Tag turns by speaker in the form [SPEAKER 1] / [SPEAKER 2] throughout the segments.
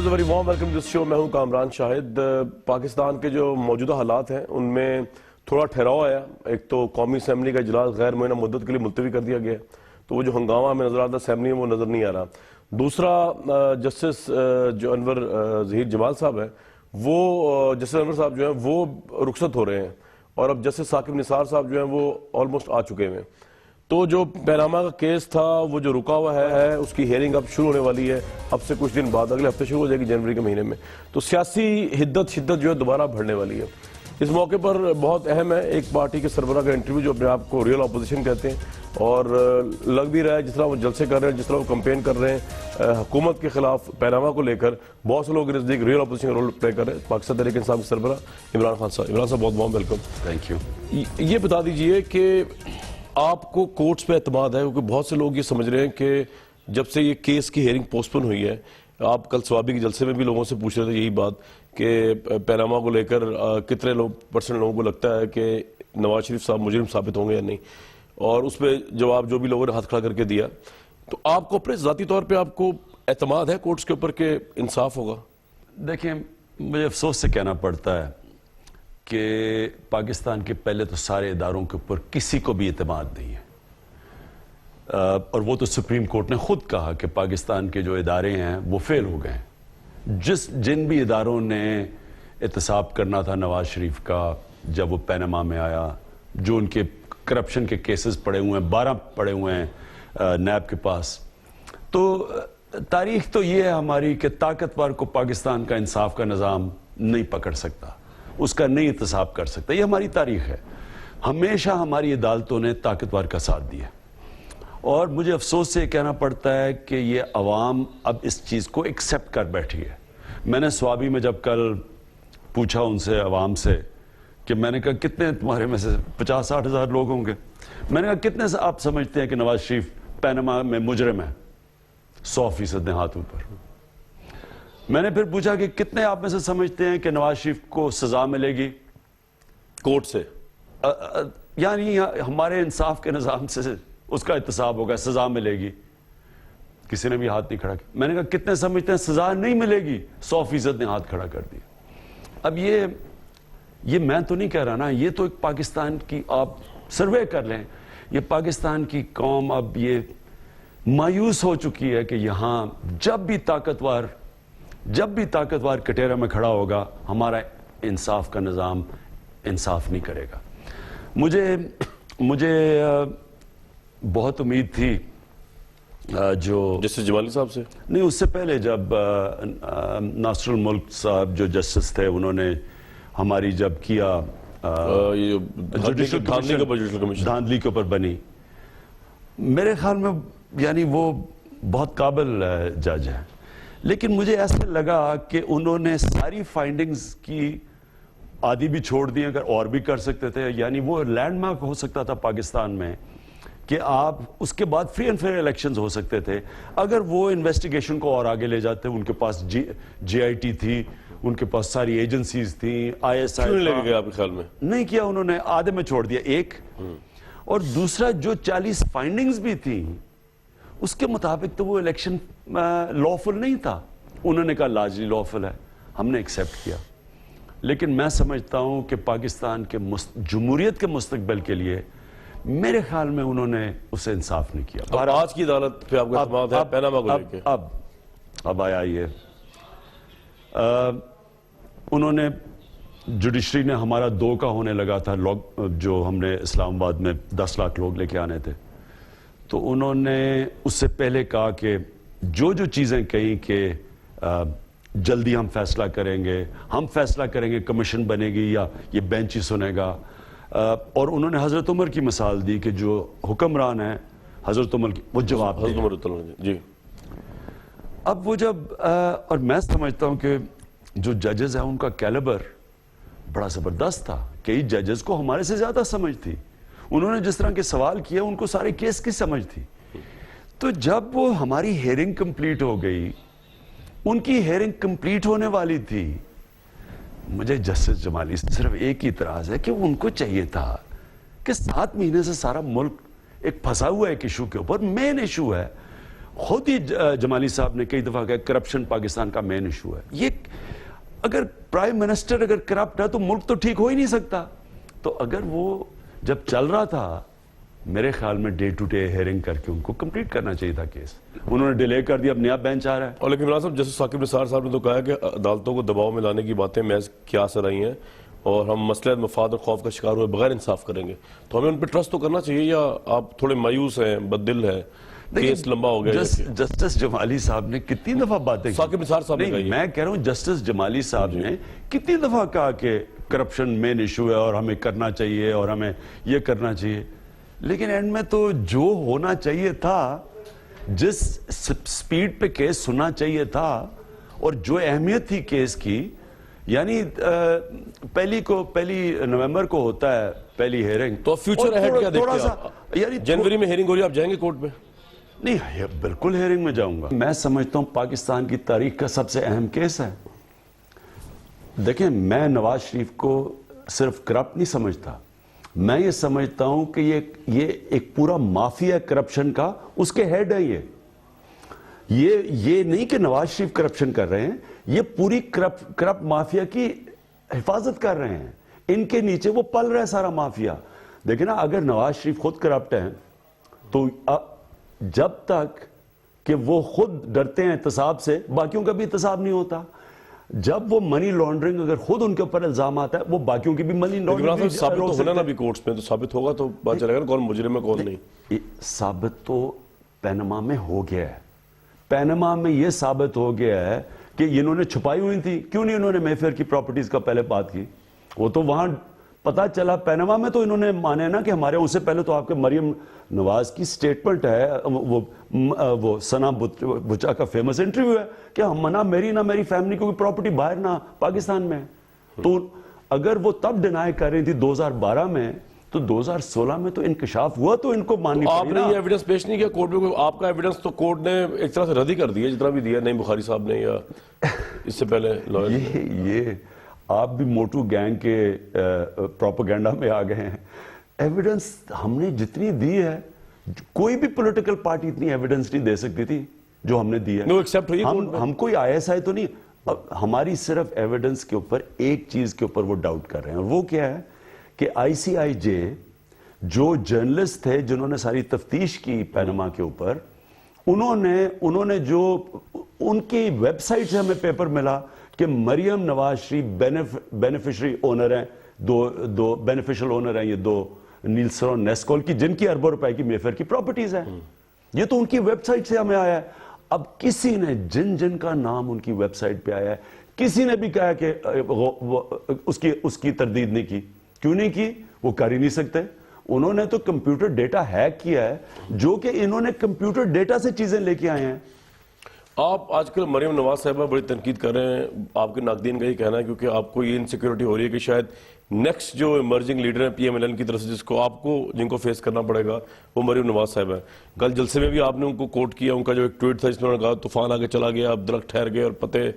[SPEAKER 1] Viewers very warm welcome دس شو. میں ہوں کامران شاہد. پاکستان کے جو موجودہ حالات ہیں ان میں تھوڑا ٹھہراؤ آیا. ایک تو قومی اسمبلی کا اجلاس غیر معینہ مدت کے لیے ملتوی کر دیا گیا, تو وہ جو ہنگامہ ہمیں نظر آتا اسمبلی میں وہ نظر نہیں آ رہا. دوسرا جسٹس جو انور ظہیر جمال صاحب ہیں, وہ جسٹس انور صاحب جو ہیں وہ رخصت ہو رہے ہیں, اور اب جسٹس ثاقب نثار صاحب جو ہیں وہ آلموسٹ آ چکے ہیں. تو جو پیناما کا کیس تھا وہ جو رکا ہوا ہے اس کی ہیئرنگ اب شروع ہونے والی ہے, اب سے کچھ دن بعد, اگلے ہفتے شروع ہو جائے گی جنوری کے مہینے میں. تو سیاسی حدت شدت جو ہے دوبارہ بڑھنے والی ہے. اس موقع پر بہت اہم ہے ایک پارٹی کے سربراہ کا انٹرویو جو اپنے آپ کو ریئل اپوزیشن کہتے ہیں, اور لگ بھی رہا ہے جس طرح وہ جلسے کر رہے ہیں, جس طرح وہ کمپین کر رہے ہیں حکومت کے خلاف پیناما کو لے کر, بہت سے لوگ نزدیک ریئل اپوزیشن کا رول پلے کر رہے ہیں. پاکستان تحریک انصاف کے سربراہ عمران خان صاحب. عمران صاحب بہت بہت ویلکم.
[SPEAKER 2] Thank you.
[SPEAKER 1] یہ بتا دیجئے کہ آپ کو کورٹس پہ اعتماد ہے, کیونکہ بہت سے لوگ یہ سمجھ رہے ہیں کہ جب سے یہ کیس کی ہیئرنگ پوسٹپون ہوئی ہے, آپ کل سوابی کے جلسے میں بھی لوگوں سے پوچھ رہے تھے یہی بات کہ پیناما کو لے کر کتنے پرسنٹ لوگوں کو لگتا ہے کہ نواز شریف صاحب مجرم ثابت ہوں گے یا نہیں, اور اس پہ جواب جو بھی لوگوں نے ہاتھ کھڑا کر کے دیا. تو آپ کو اپنے ذاتی طور پہ آپ کو اعتماد ہے کورٹس کے اوپر کہ انصاف ہوگا؟
[SPEAKER 2] دیکھیں, مجھے افسوس سے کہنا پڑتا ہے کہ پاکستان کے پہلے تو سارے اداروں کے اوپر کسی کو بھی اعتماد نہیں ہے, اور وہ تو سپریم کورٹ نے خود کہا کہ پاکستان کے جو ادارے ہیں وہ فیل ہو گئے ہیں. جن بھی اداروں نے احتساب کرنا تھا نواز شریف کا جب وہ پیناما میں آیا, جو ان کے کرپشن کے کیسز پڑے ہوئے ہیں, 12 پڑے ہوئے ہیں نیب کے پاس, تو تاریخ تو یہ ہے ہماری کہ طاقتور کو پاکستان کا انصاف کا نظام نہیں پکڑ سکتا, اس کا نہیں احتساب کر سکتا. یہ ہماری تاریخ ہے. ہمیشہ ہماری عدالتوں نے طاقتور کا ساتھ دیا, اور مجھے افسوس سے کہنا پڑتا ہے کہ یہ عوام اب اس چیز کو ایکسیپٹ کر بیٹھی ہے. میں نے سوابی میں جب کل پوچھا ان سے, عوام سے, کہ میں نے کہا کتنے تمہارے میں سے 50-60 ہزار لوگ ہوں گے, میں نے کہا کتنے سے آپ سمجھتے ہیں کہ نواز شریف پیناما میں مجرم ہے؟ 100% نے ہاتھ اوپر. میں نے پھر پوچھا کہ کتنے آپ میں سے سمجھتے ہیں کہ نواز شریف کو سزا ملے گی
[SPEAKER 1] کورٹ سے؟
[SPEAKER 2] یعنی ہمارے انصاف کے نظام سے اس کا احتساب ہوگا, سزا ملے گی؟ کسی نے بھی ہاتھ نہیں کھڑا کیا. میں نے کہا کتنے سمجھتے ہیں سزا نہیں ملے گی؟ 100% نے ہاتھ کھڑا کر دیا. اب یہ میں تو نہیں کہہ رہا نا, یہ تو ایک پاکستان کی, آپ سروے کر لیں, یہ پاکستان کی قوم اب یہ مایوس ہو چکی ہے کہ یہاں جب بھی طاقتور کٹیرا میں کھڑا ہوگا ہمارا انصاف کا نظام انصاف نہیں کرے گا. مجھے بہت امید تھی جو
[SPEAKER 1] جسٹس جمالی صاحب سے,
[SPEAKER 2] نہیں اس سے پہلے جب ناصر الملک صاحب جو جسٹس تھے انہوں نے ہماری جب کیا دھاندلی کے اوپر بنی, میرے خیال میں یعنی وہ بہت قابل جج ہیں, لیکن مجھے ایسا لگا کہ انہوں نے ساری فائنڈنگز کی آدھی بھی چھوڑ دی, اگر اور بھی کر سکتے تھے. یعنی وہ لینڈ مارک ہو سکتا تھا پاکستان میں کہ آپ اس کے بعد فری اینڈ فیئر الیکشنز ہو سکتے تھے اگر وہ انویسٹیگیشن کو اور آگے لے جاتے. ان کے پاس جی آئی ٹی تھی, ان کے پاس ساری ایجنسیز تھیں, آئی ایس آئی.
[SPEAKER 1] کیوں نہیں لے گئے آپ کے خیال میں؟
[SPEAKER 2] نہیں کیا انہوں نے, آدھے میں چھوڑ دیا. ایک اور دوسرا جو 40 فائنڈنگز بھی تھیں اس کے مطابق تو وہ الیکشن لافل نہیں تھا. انہوں نے کہا لاجلی لافل ہے, ہم نے ایکسیپٹ کیا. لیکن میں سمجھتا ہوں کہ پاکستان کے جمہوریت کے مستقبل کے لیے میرے خیال میں انہوں نے اسے انصاف نہیں کیا.
[SPEAKER 1] اور آج کی عدالت پہ آپ کا اعتماد ہے پیناما کو لے کے؟
[SPEAKER 2] اب آیا یہ, انہوں نے جوڈیشری نے ہمارا 2 کا ہونے لگا تھا, جو ہم نے اسلام آباد میں 10 لاکھ لوگ لے کے آنے تھے, تو انہوں نے اس سے پہلے کہا کہ جو چیزیں کہیں کہ جلدی ہم فیصلہ کریں گے, کمیشن بنے گی یا یہ بینچ ہی سنے گا. اور انہوں نے حضرت عمر کی مثال دی کہ جو حکمران ہیں حضرت عمر کی, وہ جواب
[SPEAKER 1] جی.
[SPEAKER 2] اب وہ جب اور میں سمجھتا ہوں کہ جو ججز ہیں ان کا کیلیبر بڑا زبردست تھا. کئی ججز کو ہمارے سے زیادہ سمجھ تھی, انہوں نے جس طرح کے سوال کیے ان کو سارے کیس کی سمجھ تھی. تو جب وہ ہماری ہیئرنگ کمپلیٹ ہو گئی, ان کی ہیئرنگ کمپلیٹ ہونے والی تھی, مجھے جسٹس جمالی صرف ایک ہی اعتراض ہے کہ ان کو چاہیے تھا کہ 7 مہینے سے سارا ملک ایک پھنسا ہوا ایک ایشو کے اوپر, مین ایشو ہے, خود ہی جمالی صاحب نے کئی دفعہ کہا کرپشن پاکستان کا مین ایشو ہے. یہ اگر پرائم منسٹر اگر کرپٹ ہے تو ملک تو ٹھیک ہو ہی نہیں سکتا. تو اگر وہ جب چل رہا تھا میرے خیال میں ڈے ٹو ڈے ہیئرنگ کر کے ان کو کمپلیٹ کرنا چاہیے تھا کیس. انہوں نے ڈیلے کر دیا, اب نیا بینچ آ رہا ہے.
[SPEAKER 1] اور لیکن عمران صاحب جیسے ثاقب نثار صاحب نے تو کہا ہے کہ عدالتوں کو دباؤ میں لانے کی باتیں محض کیاس رہی ہیں اور ہم مصلحت مفاد اور خوف کا شکار ہوئے بغیر انصاف کریں گے. تو ہمیں ان پہ ٹرسٹ تو کرنا چاہیے یا آپ تھوڑے مایوس ہیں, بد دل ہیں, کیس لمبا ہو گیا؟
[SPEAKER 2] جسٹس جمالی صاحب نے کتنی دفعہ باتیں کی.
[SPEAKER 1] ثاقب نثار صاحب نے
[SPEAKER 2] میں کہہ رہا ہوں جسٹس جمالی صاحب نے کتنی دفعہ کہا کہ کرپشن مین ایشو ہے اور ہمیں کرنا چاہیے اور ہمیں یہ کرنا چاہیے. لیکن اینڈ میں تو جو ہونا چاہیے تھا, جس سپیڈ پہ کیس سننا چاہیے تھا اور جو اہمیت تھی کیس کی, یعنی پہلی نومبر کو ہوتا ہے پہلی ہیئرنگ.
[SPEAKER 1] تو فیوچر اہیڈ کیا دیکھتے ہیں آپ؟
[SPEAKER 2] یعنی
[SPEAKER 1] جنوری میں ہیئرنگ ہو رہی ہے, آپ جائیں گے کورٹ میں؟
[SPEAKER 2] نہیں, بالکل ہیئرنگ میں جاؤں گا. میں سمجھتا ہوں پاکستان کی تاریخ کا سب سے اہم کیس ہے. دیکھیں, میں نواز شریف کو صرف کرپٹ نہیں سمجھتا, میں یہ سمجھتا ہوں کہ یہ ایک پورا مافیا کرپشن کا اس کے ہیڈ ہے. یہ نہیں کہ نواز شریف کرپشن کر رہے ہیں, یہ پوری کرپٹ مافیا کی حفاظت کر رہے ہیں. ان کے نیچے وہ پل رہا ہے سارا مافیا. دیکھیں نا, اگر نواز شریف خود کرپٹ ہیں تو جب تک کہ وہ خود ڈرتے ہیں احتساب سے, باقیوں کا بھی احتساب نہیں ہوتا. جب وہ منی لانڈرنگ اگر خود ان کے اوپر الزام آتا ہے, وہ باقیوں کی بھی منی لانڈرنگ
[SPEAKER 1] ثابت تو ہونا نا بھی کورٹس میں, تو ثابت ہوگا تو بات چلے گا کون مجرم ہے کون نہیں.
[SPEAKER 2] ثابت تو پینما میں ہو گیا ہے. پینما میں یہ ثابت ہو گیا ہے کہ انہوں نے چھپائی ہوئی تھی. کیوں نہیں انہوں نے مے فیئر کی پراپرٹیز کا پہلے بات کی؟ وہ تو وہاں پتا چلا پینما میں, تو انہوں نے مانے نا کہ ہمارے اس سے پہلے تو آپ کے مریم نواز کی سٹیٹمنٹ ہے, وہ ثنا بچا کا فیمس انٹرویو ہے کہ ہم نہ میری فیملی کو پراپرٹی باہر نہ پاکستان میں. تو اگر وہ تب ڈینائی کر رہی تھی 2012 میں, تو 2016 میں تو انکشاف ہوا, تو ان کو ماننی پڑی.
[SPEAKER 1] آپ نے یہ ایویڈنس پیش نہیں کیا کورٹ میں؟ آپ کا ایویڈنس تو کورٹ نے ایک طرح سے رد ہی کر دیا جتنا بھی دیا, نعیم بخاری صاحب نے یا اس سے پہلے لائر.
[SPEAKER 2] یہ آپ بھی موٹو گینگ کے پروپیگنڈا میں آ گئے ہیں. ایویڈنس ہم نے جتنی دی ہے, کوئی بھی پولیٹیکل پارٹی اتنی ایویڈنس نہیں دے سکتی تھی جو ہم نے دی ہے. ہم کوئی ISI تو نہیں, ہماری صرف ایویڈنس کے اوپر ایک چیز کے اوپر وہ ڈاؤٹ کر رہے ہیں, اور وہ کیا ہے کہ ICIJ جو جرنلسٹ تھے جنہوں نے ساری تفتیش کی پینما کے اوپر, انہوں نے جو ان کی ویب سائٹ سے ہمیں پیپر ملا کہ مریم نواز شریف بینیفیشری اونر ہیں, دو بینیفیشل اونر ہیں یہ دو نیلسن اور نیسکول کی, جن کی اربوں روپے کی میفیئر کی پراپرٹیز ہیں. یہ تو ان کی ویب سائٹ سے ہمیں آیا ہے. اب کسی نے جن کا نام ان کی ویب سائٹ پہ آیا ہے, کسی نے بھی کہا کہ اس کی تردید نہیں کی. کیوں نہیں کی؟ وہ کر ہی نہیں سکتے. انہوں نے تو کمپیوٹر ڈیٹا ہیک کیا ہے, جو کہ انہوں نے کمپیوٹر ڈیٹا سے چیزیں لے کے آئے ہیں.
[SPEAKER 1] آپ آج کل مریم نواز صاحبہ بڑی تنقید کر رہے ہیں, آپ کے ناقدین کا ہی کہنا ہے, کیونکہ آپ کو یہ انسیکیورٹی ہو رہی ہے کہ شاید نیکسٹ جو ایمرجنگ لیڈر ہیں PMLN کی طرف سے جن کو فیس کرنا پڑے گا وہ مریم نواز صاحب ہے. کل جلسے میں بھی آپ نے ان کو کوٹ کیا, ان کا جو ایک ٹویٹ تھا جس میں انہوں نے کہا طوفان آگے چلا گیا, اب درخت ٹھہر گئے اور پتے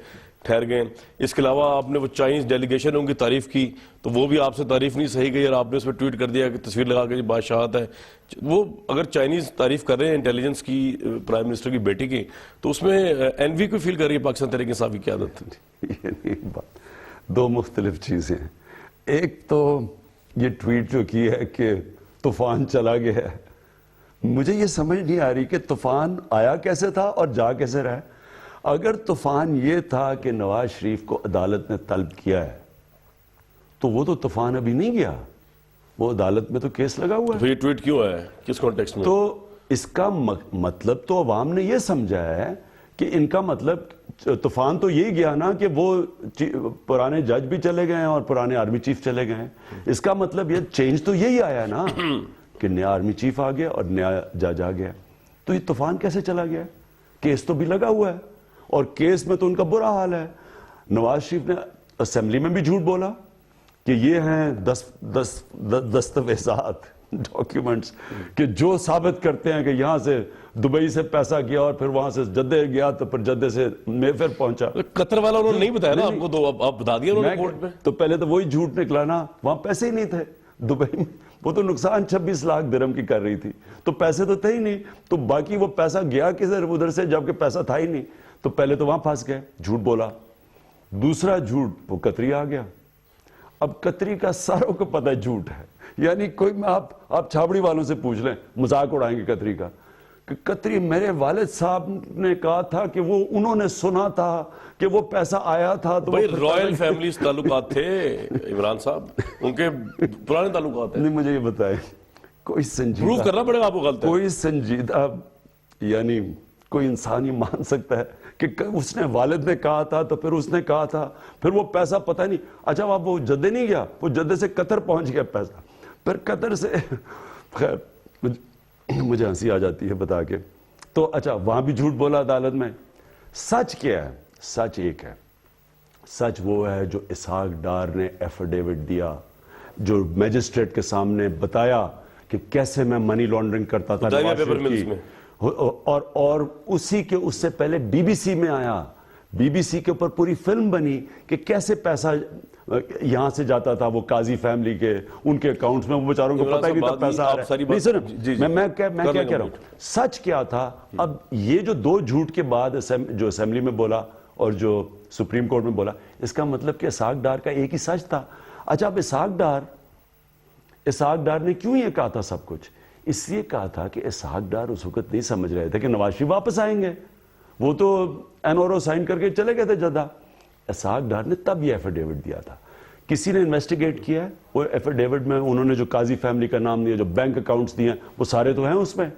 [SPEAKER 1] ٹھہر گئے. اس کے علاوہ آپ نے وہ چائنیز ڈیلیگیشن ان کی تعریف کی, تو وہ بھی آپ سے تعریف نہیں صحیح گئی اور آپ نے اس پہ ٹویٹ کر دیا کہ تصویر لگا کے بادشاہت ہے. وہ اگر چائنیز تعریف کر رہے ہیں انٹیلیجنس کی, پرائم منسٹر کی بیٹی کی, تو اس میں envy کو فیل کر رہی ہے پاکستان تحریک انصاف کی قیادت.
[SPEAKER 2] یہ نہیں بات, دو مختلف چیزیں ہیں. ایک تو یہ ٹویٹ جو کی ہے کہ طوفان چلا گیا ہے, مجھے یہ سمجھ نہیں آ رہی کہ طوفان آیا کیسے تھا اور جا کیسے رہا. اگر طوفان یہ تھا کہ نواز شریف کو عدالت نے طلب کیا ہے, تو وہ تو طوفان ابھی نہیں گیا, وہ عدالت میں تو کیس لگا ہوا ہے.
[SPEAKER 1] تو یہ ٹویٹ کیوں آیا ہے, کس کانٹیکسٹ میں؟
[SPEAKER 2] تو اس کا مطلب تو عوام نے یہ سمجھا ہے کہ ان کا مطلب طوفان تو یہی گیا نا کہ وہ پرانے جج بھی چلے گئے ہیں اور پرانے آرمی چیف چلے گئے ہیں. اس کا مطلب یہ چینج تو یہی آیا نا کہ نیا آرمی چیف آ گیا اور نیا جج آ گیا. تو یہ طوفان کیسے چلا گیا؟ کیس تو بھی لگا ہوا ہے, اور کیس میں تو ان کا برا حال ہے. نواز شریف نے اسمبلی میں بھی جھوٹ بولا کہ یہ ہیں 10 دستاویزات, ڈاکیومنٹس, کہ جو ثابت کرتے ہیں کہ یہاں سے دبئی سے پیسہ گیا اور پھر وہاں سے جدہ گیا, تو پھر جدہ سے میفیر پہنچا.
[SPEAKER 1] قطر والا انہوں نے نہیں بتایا نا آپ کو, تو آپ بتا دیا انہوں نے کورٹ میں.
[SPEAKER 2] تو پہلے تو وہی جھوٹ نکلا نا, وہاں پیسے ہی نہیں تھے دبئی میں, وہ تو نقصان 26 لاکھ درہم کی کر رہی تھی, تو پیسے تو تھے ہی نہیں, تو باقی وہ پیسہ گیا کدھر ادھر سے, جبکہ پیسہ تھا ہی نہیں. تو پہلے تو وہاں پھنس گئے, جھوٹ بولا. دوسرا جھوٹ, وہ قطری آ گیا. اب قطری کا ساروں کو پتہ ہے جھوٹ ہے, یعنی کوئی میں آپ چھابڑی والوں سے پوچھ لیں, مذاق اڑائیں گے قطری کا, کہ قطری میرے والد صاحب نے کہا تھا کہ وہ انہوں نے سنا تھا کہ وہ پیسہ آیا تھا. تو
[SPEAKER 1] بھائی رائل فیملی تعلقات تھے عمران صاحب, ان کے پرانے تعلقات ہیں.
[SPEAKER 2] نہیں مجھے یہ بتائیں, کوئی سنجیدہ
[SPEAKER 1] پروف کرنا پڑے گا آپ کو غلط ہے.
[SPEAKER 2] کوئی سنجیدہ یعنی کوئی انسان ہی مان سکتا ہے کہ اس نے والد نے کہا تھا تو پھر اس نے کہا تھا, پھر وہ پیسہ پتہ نہیں. اچھا اب وہ جدے نہیں گیا, وہ جدے سے قطر پہنچ گیا پیسہ, پھر قطر سے خیر مجھے ہنسی آ جاتی ہے بتا کے. تو اچھا وہاں بھی جھوٹ بولا عدالت میں. سچ کیا ہے؟ سچ ایک ہے. سچ وہ ہے جو اسحاق ڈار نے ایفیڈیوٹ دیا, جو میجسٹریٹ کے سامنے بتایا کہ کیسے میں منی لانڈرنگ کرتا تھا نواز شریف کی, اور اسی کے اس سے پہلے بی بی سی میں آیا, بی بی سی کے اوپر پوری فلم بنی کہ کیسے پیسہ یہاں سے جاتا تھا وہ قاضی فیملی کے ان کے اکاؤنٹس میں, وہ بیچاروں کو پتہ ہی نہیں تھا پیسہ آ رہا ہے. نہیں سر میں کیا کہہ رہا ہوں, سچ کیا تھا. اب یہ جو دو جھوٹ کے بعد جو اسمبلی میں بولا اور جو سپریم کورٹ میں بولا, اس کا مطلب کہ اسحاق ڈار کا ایک ہی سچ تھا. اچھا اب اسحاق ڈار نے کیوں یہ کہا تھا سب کچھ؟ اس لیے کہا تھا کہ اسحاق ڈار اس وقت نہیں سمجھ رہے تھے کہ نواز شریف واپس آئیں گے, وہ تو این او سائن کر کے چلے گئے تھے جدہ. اسحاق ڈار نے تب یہ ایفیڈیوٹ دیا تھا. کسی نے انویسٹیگیٹ کیا ہے, وہ ایفیڈیوٹ میں انہوں نے جو قاضی فیملی کا نام دیا, جو بینک اکاؤنٹس دیے, وہ سارے تو ہیں اس میں.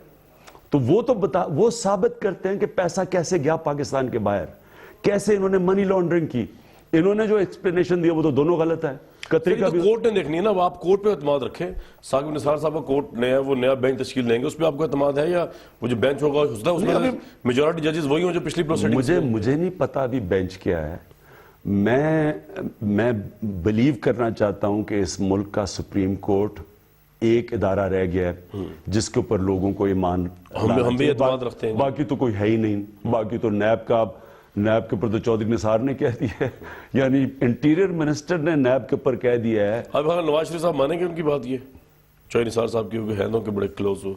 [SPEAKER 2] تو وہ ثابت کرتے ہیں کہ پیسہ کیسے گیا پاکستان کے باہر, کیسے انہوں نے منی لانڈرنگ کی. انہوں نے جو ایکسپلینیشن دیا وہ تو دونوں غلط ہے. قطری کا بھی
[SPEAKER 1] کورٹ نے دیکھنی ہے نا, آپ کورٹ پہ اعتماد رکھیں. ثاقب نثار صاحب کا کورٹ نیا, وہ نیا بینچ تشکیل دیں گے, اس پہ آپ کو اعتماد ہے, یا وہ جو بینچ ہوگا اس میں میجورٹی ججز وہی ہوں جو پچھلی پروسیڈنگ.
[SPEAKER 2] مجھے نہیں پتا ابھی بینچ کیا ہے. میں بلیو کرنا چاہتا ہوں کہ اس ملک کا سپریم کورٹ ایک ادارہ رہ گیا ہے جس کے اوپر لوگوں کو ایمان,
[SPEAKER 1] ہم بھی اعتماد رکھتے ہیں.
[SPEAKER 2] باقی تو کوئی ہے ہی نہیں. باقی تو نیب کے اوپر تو چودھری نثار نے کہہ دیا ہے, یعنی انٹیریئر منسٹر نے نیب کے اوپر کہہ دیا ہے.
[SPEAKER 1] اب نواز شریف صاحب مانیں گے ان کی بات, یہ چودھری نثار صاحب کی ہینڈوں کے بڑے کلوز ہو.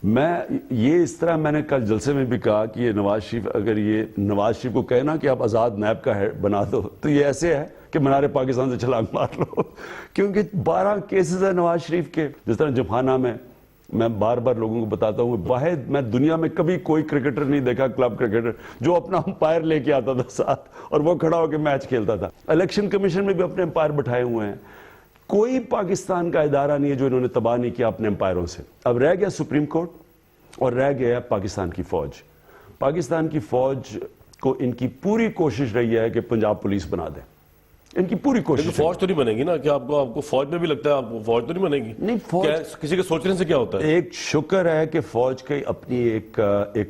[SPEAKER 2] میں یہ اس طرح میں نے کل جلسے میں بھی کہا کہ یہ نواز شریف کو کہنا کہ آپ آزاد نیب کا ہیڈ بنا دو, تو یہ ایسے ہے کہ منار پاکستان سے چھلانگ مار لو, کیونکہ 12 کیسز ہیں نواز شریف کے. جس طرح جمخانہ میں بار بار لوگوں کو بتاتا ہوں, واحد میں دنیا میں کبھی کوئی کرکٹر نہیں دیکھا, کلب کرکٹر, جو اپنا امپائر لے کے آتا تھا ساتھ اور وہ کھڑا ہو کے میچ کھیلتا تھا. الیکشن کمیشن میں بھی اپنے امپائر بٹھائے ہوئے ہیں. کوئی پاکستان کا ادارہ نہیں ہے جو انہوں نے تباہ نہیں کیا اپنے امپائروں سے. اب رہ گیا سپریم کورٹ اور رہ گیا پاکستان کی فوج. پاکستان کی فوج کو ان کی پوری کوشش رہی ہے کہ پنجاب پولیس بنا دیں, ان کی پوری کوشش.
[SPEAKER 1] فوج تو نہیں بنے گی نا, کہ آپ کو فوج میں بھی لگتا ہے آپ کو فوج تو نہیں بنے گی؟
[SPEAKER 2] نہیں, فوج
[SPEAKER 1] کسی کے سوچنے سے کیا ہوتا ہے.
[SPEAKER 2] ایک شکر ہے کہ فوج کی اپنی ایک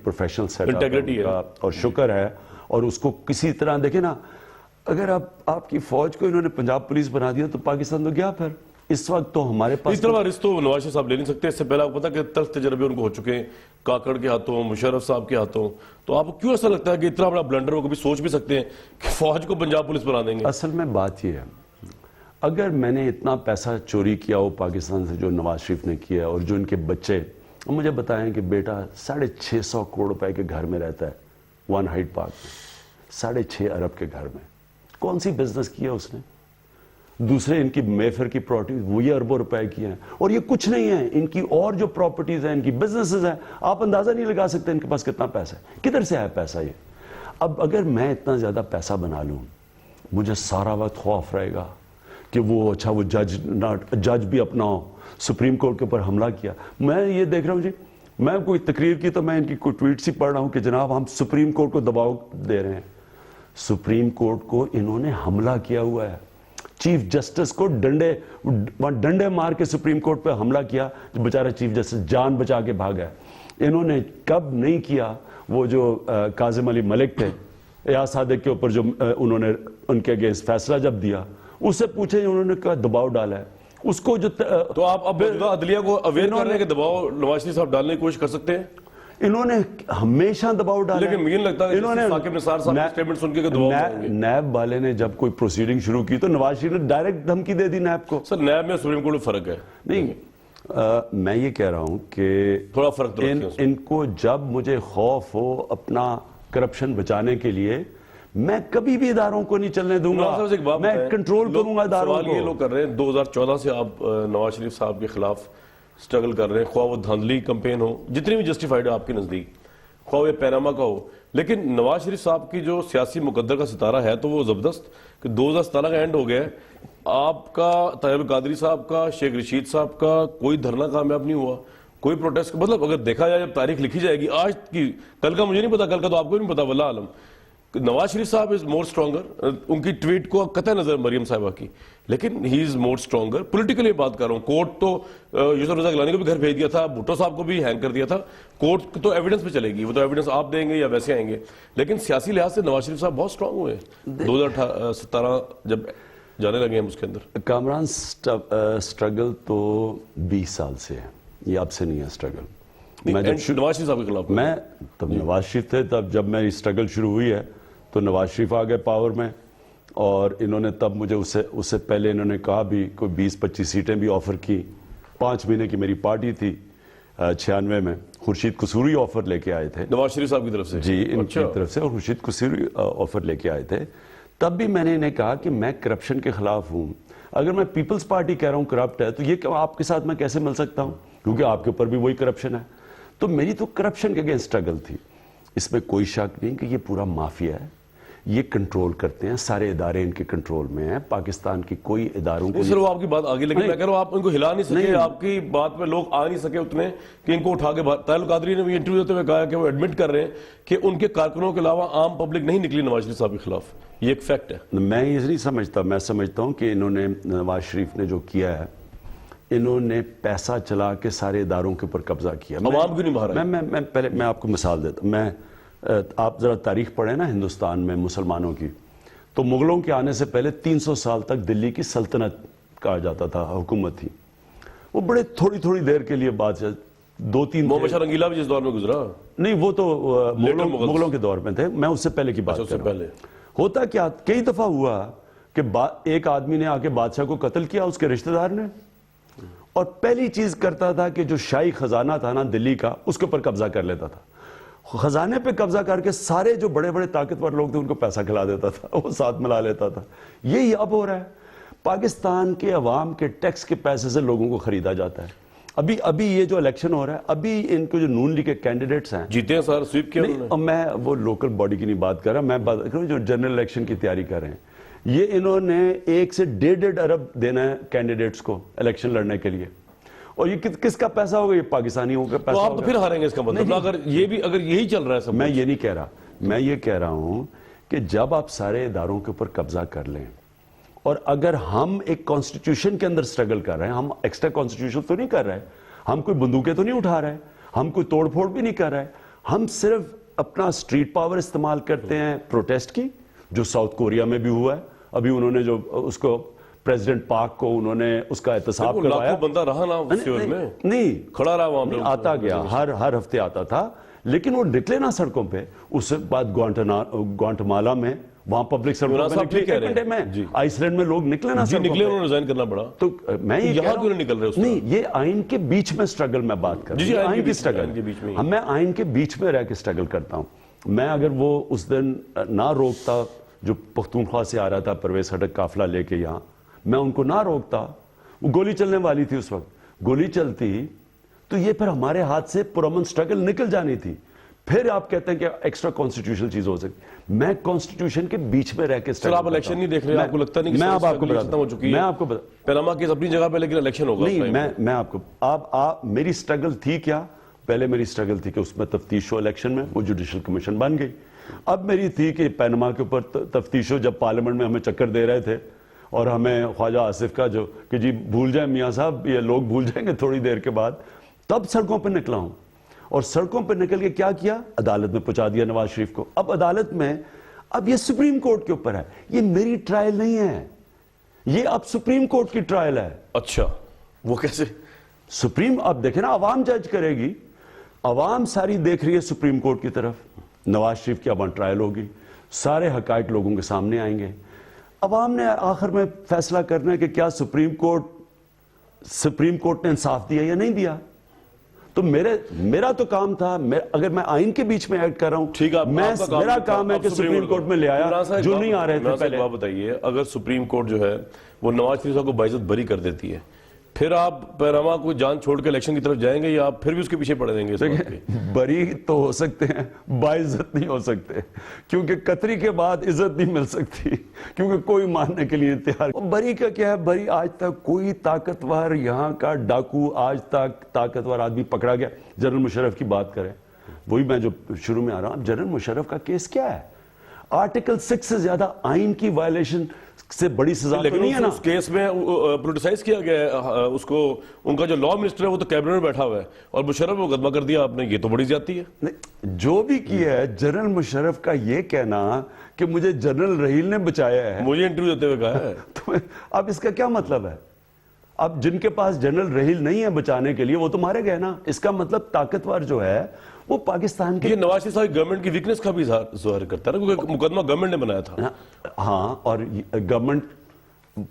[SPEAKER 2] پروفیشنل سیٹ اپ
[SPEAKER 1] انٹیگریٹی ہے,
[SPEAKER 2] اور شکر ہے, اور اس کو کسی طرح دیکھیں نا, اگر آپ کی فوج کو انہوں نے پنجاب پولیس بنا دیا تو پاکستان تو گیا. پھر اس وقت تو ہمارے پاس
[SPEAKER 1] اتنا بڑا رسک تو نواز شریف صاحب لے نہیں سکتے. اس سے پہلے آپ کو پتا کہ تلخ تجربے ان کو ہو چکے ہیں, کاکڑ کے ہاتھوں, مشرف صاحب کے ہاتھوں. تو آپ کو کیوں ایسا لگتا ہے کہ اتنا بڑا بلنڈر وہ کبھی سوچ بھی سکتے ہیں کہ فوج کو پنجاب پولیس بنا دیں گے؟
[SPEAKER 2] اصل میں بات یہ ہے, اگر میں نے اتنا پیسہ چوری کیا ہو پاکستان سے جو نواز شریف نے کیا, اور جو ان کے بچے مجھے بتائیں کہ بیٹا 650 کروڑ روپے کے گھر میں رہتا ہے, ون ہائیڈ پارک میں 6.5 ارب کے گھر میں, کون سی بزنس کیا اس نے؟ دوسرے ان کی میفر کی پراپرٹیز وہی اربوں روپے کی ہیں, اور یہ کچھ نہیں ہے. ان کی اور جو پراپرٹیز ہیں, ان کی بزنسز ہیں, آپ اندازہ نہیں لگا سکتے ان کے پاس کتنا پیسہ ہے, کدھر سے آیا پیسہ یہ. اب اگر میں اتنا زیادہ پیسہ بنا لوں, مجھے سارا وقت خوف رہے گا کہ وہ جج بھی اپنا سپریم کورٹ کے اوپر حملہ کیا. میں یہ دیکھ رہا ہوں جی, میں کوئی تقریر کی تو میں ان کی کوئی ٹویٹس ہی پڑھ رہا ہوں کہ جناب ہم سپریم کورٹ کو دباؤ دے رہے ہیں. سپریم کورٹ کو انہوں نے حملہ کیا ہوا ہے. چیف جسٹس کو ڈنڈے مار کے سپریم کورٹ پہ حملہ کیا, بیچارہ چیف جسٹس جان بچا کے بھاگا ہے. انہوں نے کب نہیں کیا, وہ جو کاظم علی ملک تھے, ایاز صادق کے اوپر جو انہوں نے ان کے اگینسٹ فیصلہ جب دیا, اس سے پوچھیں انہوں نے کہا دباؤ ڈالا ہے اس کو. جو
[SPEAKER 1] تو آپ اب عدلیہ کو اویئر کرنے کے دباؤ نواز شریف صاحب ڈالنے کی کوشش کر سکتے ہیں.
[SPEAKER 2] انہوں نے ہمیشہ دباؤ ڈالا.
[SPEAKER 1] لیکن مجھے نہیں لگتا کہ ثاقب نثار صاحب کی سٹیٹمنٹ سن کے دباؤ ڈالیں گے.
[SPEAKER 2] نیب والے نے جب کوئی پروسیڈنگ شروع کی تو نواز شریف نے ڈائریکٹ دھمکی دے دی نیب کو.
[SPEAKER 1] سر نیب میں سپریم کورٹ میں فرق ہے.
[SPEAKER 2] نہیں میں یہ کہہ رہا ہوں کہ
[SPEAKER 1] تھوڑا فرق تو
[SPEAKER 2] ان کو جب مجھے خوف ہو اپنا کرپشن بچانے کے لیے میں کبھی بھی اداروں کو نہیں چلنے دوں گا, میں کنٹرول کروں گا اداروں کو.
[SPEAKER 1] سوال یہ لوگ کر رہے ہیں 2014 سے آپ نواز شریف صاحب کے خلاف سٹرگل کر رہے ہیں, خواہ وہ دھاندلی کمپین ہو جتنی بھی جسٹیفائیڈ ہے آپ کے نزدیک, خواہ وہ پیناما کا ہو, لیکن نواز شریف صاحب کی جو سیاسی مقدر کا ستارہ ہے تو وہ زبردست کہ 2017 کا اینڈ ہو گیا ہے, آپ کا, طاہر القادری صاحب کا, شیخ رشید صاحب کا کوئی دھرنا کامیاب نہیں ہوا, کوئی پروٹیسٹ. مطلب اگر دیکھا جائے جب تاریخ لکھی جائے گی آج کی, کل کا مجھے نہیں پتا, کل کا تو آپ کو نہیں پتا واللہ عالم, نواز شریف صاحب از مور اسٹرانگر. ان کی ٹویٹ کو قطع نظر مریم صاحبہ کی, لیکن ہی از مور اسٹرانگر. پولیٹیکلی بات کر رہا ہوں, کورٹ تو یوسف رضا گیلانی کو بھی گھر بھیج دیا تھا, بھٹو صاحب کو بھی ہینگ کر دیا تھا, کورٹ تو ایویڈنس پہ چلے گی, وہ تو ایویڈنس آپ دیں گے یا ویسے آئیں گے, لیکن سیاسی لحاظ سے نواز شریف صاحب بہت اسٹرانگ ہوئے 2017 جب جانے لگے ہیں اس کے اندر.
[SPEAKER 2] کامران اسٹرگل تو 20 سال سے ہے, یہ اب سے نہیں ہے اسٹرگل.
[SPEAKER 1] نواز شریف صاحب کے خلاف
[SPEAKER 2] میں تب نواز شریف تھے, تب جب میری اسٹرگل شروع ہوئی ہے تو نواز شریف آ گئے پاور میں, اور انہوں نے تب مجھے اس سے پہلے انہوں نے کہا بھی کوئی 20-25 سیٹیں بھی آفر کی. 5 مہینے کی میری پارٹی تھی 96 میں, خورشید قصوری آفر لے کے آئے تھے
[SPEAKER 1] نواز شریف صاحب کی طرف سے.
[SPEAKER 2] جی ان کی طرف سے, اور خورشید قصوری آفر لے کے آئے تھے. تب بھی میں نے انہیں کہا کہ میں کرپشن کے خلاف ہوں. اگر میں پیپلز پارٹی کہہ رہا ہوں کرپٹ ہے تو یہ آپ کے ساتھ میں کیسے مل سکتا ہوں, کیونکہ آپ کے اوپر بھی وہی کرپشن ہے. تو میری تو کرپشن کے اگینسٹ اسٹرگل تھی, اس میں کوئی شک نہیں کہ یہ پورا مافیا ہے, یہ کنٹرول کرتے ہیں, سارے ادارے ان کے کنٹرول میں ہیں. پاکستان کی کوئی اداروں کو
[SPEAKER 1] سر وہ آپ کی بات آگے, لیکن میں کہہ رہا ہوں آپ ان کو ہلا نہیں سکے, آپ کی بات پہ لوگ آ نہیں سکے اتنے کہ ان کو اٹھا کے. طاہر القادری نے بھی انٹرویو دیتے ہوئے کہا کہ وہ ایڈمٹ کر رہے ہیں کہ ان کے کارکنوں کے علاوہ عام پبلک نہیں نکلی نواز شریف صاحب کے خلاف, یہ ایک فیکٹ ہے.
[SPEAKER 2] میں یہ نہیں سمجھتا, میں سمجھتا ہوں کہ انہوں نے, نواز شریف نے جو کیا ہے, انہوں نے پیسہ چلا کے سارے اداروں کے اوپر قبضہ کیا.
[SPEAKER 1] عوام کیوں نہیں باہر آئے؟
[SPEAKER 2] میں پہلے میں آپ کو مثال دیتا ہوں. آپ ذرا تاریخ پڑھیں نا ہندوستان میں مسلمانوں کی, تو مغلوں کے آنے سے پہلے 300 سال تک دلی کی سلطنت کہا جاتا تھا, حکومت تھی. وہ بڑے تھوڑی دیر کے لیے بات, 2-3
[SPEAKER 1] محمد شاہ رنگیلا بھی جس دور میں گزرا,
[SPEAKER 2] نہیں وہ تو مغلوں کے دور میں تھے, میں اس سے پہلے کی بات کر رہا ہوں. ہوتا کیا, کئی دفعہ ہوا کہ ایک آدمی نے آ کے بادشاہ کو قتل کیا, اس کے رشتہ دار نے, اور پہلی چیز کرتا تھا کہ جو شاہی خزانہ تھا نا دلی کا, اس کے اوپر قبضہ کر لیتا تھا. خزانے پہ قبضہ کر کے سارے جو بڑے بڑے طاقتور لوگ تھے ان کو پیسہ کھلا دیتا تھا, وہ ساتھ ملا لیتا تھا. یہی اب ہو رہا ہے, پاکستان کے عوام کے ٹیکس کے پیسے سے لوگوں کو خریدا جاتا ہے. ابھی یہ جو الیکشن ہو رہا ہے, ابھی ان کو جو نون لیگ کے کینڈیڈیٹس ہیں
[SPEAKER 1] جیتے ہیں سر, سویپ کیا انہوں نے.
[SPEAKER 2] میں وہ لوکل باڈی کی نہیں بات کر رہا, میں بات کر رہا ہوں جو جنرل الیکشن کی تیاری کر رہے ہیں. یہ انہوں نے 1 سے 1.5 ارب دینا ہے کینڈیڈیٹس کو الیکشن لڑنے کے لیے, اور یہ کس کا پیسہ ہوگا, یہ پاکستانیوں کا پیسہ.
[SPEAKER 1] تو آپ تو پھر ہاریں گے اس کا مطلب, اگر یہی چل رہا ہے سب.
[SPEAKER 2] میں یہ نہیں کہہ رہا, میں یہ کہہ رہا ہوں کہ جب آپ سارے اداروں کے اوپر قبضہ کر لیں, اور اگر ہم ایک کانسٹیٹیوشن کے اندر سٹرگل کر رہے ہیں, ہم ایکسٹرا کانسٹیٹیوشن تو نہیں کر رہے, ہم کوئی بندوقیں تو نہیں اٹھا رہے, ہم کوئی توڑ پھوڑ بھی نہیں کر رہے, ہم صرف اپنا اسٹریٹ پاور استعمال کرتے ہیں پروٹیسٹ کی, جو ساؤتھ کوریا میں بھی ہوا ہے. ابھی انہوں نے جو اس کو پریزیڈنٹ پاک کو انہوں نے اس کا احتساب کروایا,
[SPEAKER 1] لاکھوں بندہ رہا نا سیول میں,
[SPEAKER 2] نہیں
[SPEAKER 1] کھڑا رہا وہاں پہ,
[SPEAKER 2] آتا گیا, ہر ہفتے آتا تھا, لیکن وہ نکلے نا سڑکوں پہ. اس کے بعد گوانٹمالا میں وہاں پبلک سڑکوں پہ نکلے, میں آئس لینڈ میں لوگ نکلے نا سڑکوں پہ,
[SPEAKER 1] نکلے, انہوں نے ریزائن کرنا پڑا.
[SPEAKER 2] تو میں یہ
[SPEAKER 1] یہاں کیوں نہیں نکل رہے,
[SPEAKER 2] نہیں یہ آئین کے بیچ میں سٹرگل میں بات کر رہا ہوں, آئین کی سٹرگل, میں آئین کے بیچ میں رہ کے سٹرگل کرتا ہوں. میں اگر وہ اس دن نہ روکتا جو پختونخوا سے آ رہا تھا پرویز خٹک قافلہ لے کے یہاں, میں ان کو نہ روکتا, وہ گولی چلنے والی تھی اس وقت, گولی چلتی تو یہ پھر ہمارے ہاتھ سے پرامن سٹرگل نکل جانی تھی. پھر آپ کہتے ہیں کہ ایکسٹرا کانسٹیٹیوشنل چیز ہو سکتی, میں کانسٹیٹیوشن کے بیچ میں رہ کے
[SPEAKER 1] سر آپ الیکشن نہیں دیکھ رہے, آپ کو لگتا نہیں کہ
[SPEAKER 2] میں آپ کو بتاتا ہوں, میں آپ کو
[SPEAKER 1] پیناما کیس اپنی جگہ پہ, لیکن الیکشن ہوگا
[SPEAKER 2] نہیں, میں آپ کو, آپ میری سٹرگل تھی کیا, پہلے میری سٹرگل تھی کہ اس میں تفتیش ہو الیکشن میں, وہ جوڈیشل کمیشن بن گئی. اب میری تھی کہ پیناما کے اوپر تفتیش ہو, جب پارلیمنٹ میں ہمیں چکر دے رہے تھے اور ہمیں خواجہ آصف کا جو کہ جی بھول جائیں میاں صاحب, یہ لوگ بھول جائیں گے تھوڑی دیر کے بعد, تب سڑکوں پہ نکلا ہوں. اور سڑکوں پہ نکل کے کیا عدالت میں پہنچا دیا نواز شریف کو. اب عدالت میں, اب یہ سپریم کورٹ کے اوپر ہے, یہ میری ٹرائل نہیں ہے, یہ اب سپریم کورٹ کی ٹرائل ہے.
[SPEAKER 1] اچھا, وہ کیسے؟
[SPEAKER 2] سپریم, اب دیکھیں نا, عوام جج کرے گی. عوام ساری دیکھ رہی ہے سپریم کورٹ کی طرف, نواز شریف کی اب ٹرائل ہوگی, سارے حقائق لوگوں کے سامنے آئیں گے, عوام نے آخر میں فیصلہ کرنا ہے کہ کیا سپریم کورٹ نے انصاف دیا یا نہیں دیا. تو میرا تو کام تھا, اگر میں آئین کے بیچ میں ایڈ کر رہا ہوں, میرا کام ہے کہ سپریم کورٹ میں لے آیا جو نہیں آ رہے تھے پہلے.
[SPEAKER 1] بات بتائیے, اگر سپریم کورٹ جو ہے وہ نواز شریف صاحب کو باعزت بری کر دیتی ہے, پھر آپ پیراما کو جان چھوڑ کے الیکشن کی طرف جائیں گے یا آپ پھر بھی اس کے پیچھے پڑ دیں گے؟
[SPEAKER 2] بری تو ہو سکتے ہیں, باعزت نہیں ہو سکتے, کیونکہ قطری کے بعد عزت نہیں مل سکتی, کیونکہ کوئی ماننے کے لیے تیار. بری کا کیا ہے, بری آج تک کوئی طاقتور یہاں کا ڈاکو آج تک طاقتور آدمی پکڑا گیا. جنرل مشرف کی بات کریں, وہی میں جو شروع میں آ رہا ہوں, جنرل مشرف کا کیس کیا ہے؟ آرٹیکل 6 سے زیادہ آئین کی وائلیشن سے بڑی سزا تو نہیں ہے نا.
[SPEAKER 1] اس کیس میں پولیٹیسائز کیا گیا ہے اس کو, ان کا جو لا منسٹر ہے وہ تو کیبنٹ میں بیٹھا ہوا ہے اور مشرف کو مقدمہ کر دیا آپ نے, یہ تو بڑی زیادتی ہے.
[SPEAKER 2] جو بھی کیا ہے, جنرل مشرف کا یہ کہنا کہ مجھے جنرل رحیل نے بچایا ہے,
[SPEAKER 1] مجھے انٹرویو دیتے ہوئے کہا ہے.
[SPEAKER 2] اب اس کا کیا مطلب ہے؟ اب جن کے پاس جنرل رحیل نہیں ہے بچانے کے لیے وہ تو مارے گئے نا. اس کا مطلب طاقتور جو ہے وہ پاکستان کے,
[SPEAKER 1] یہ نواز شریف صاحب گورنمنٹ کی ویکنس کا بھی ظاہر کرتا ہے نا, کیونکہ مقدمہ گورنمنٹ نے بنایا تھا.
[SPEAKER 2] ہاں, اور گورنمنٹ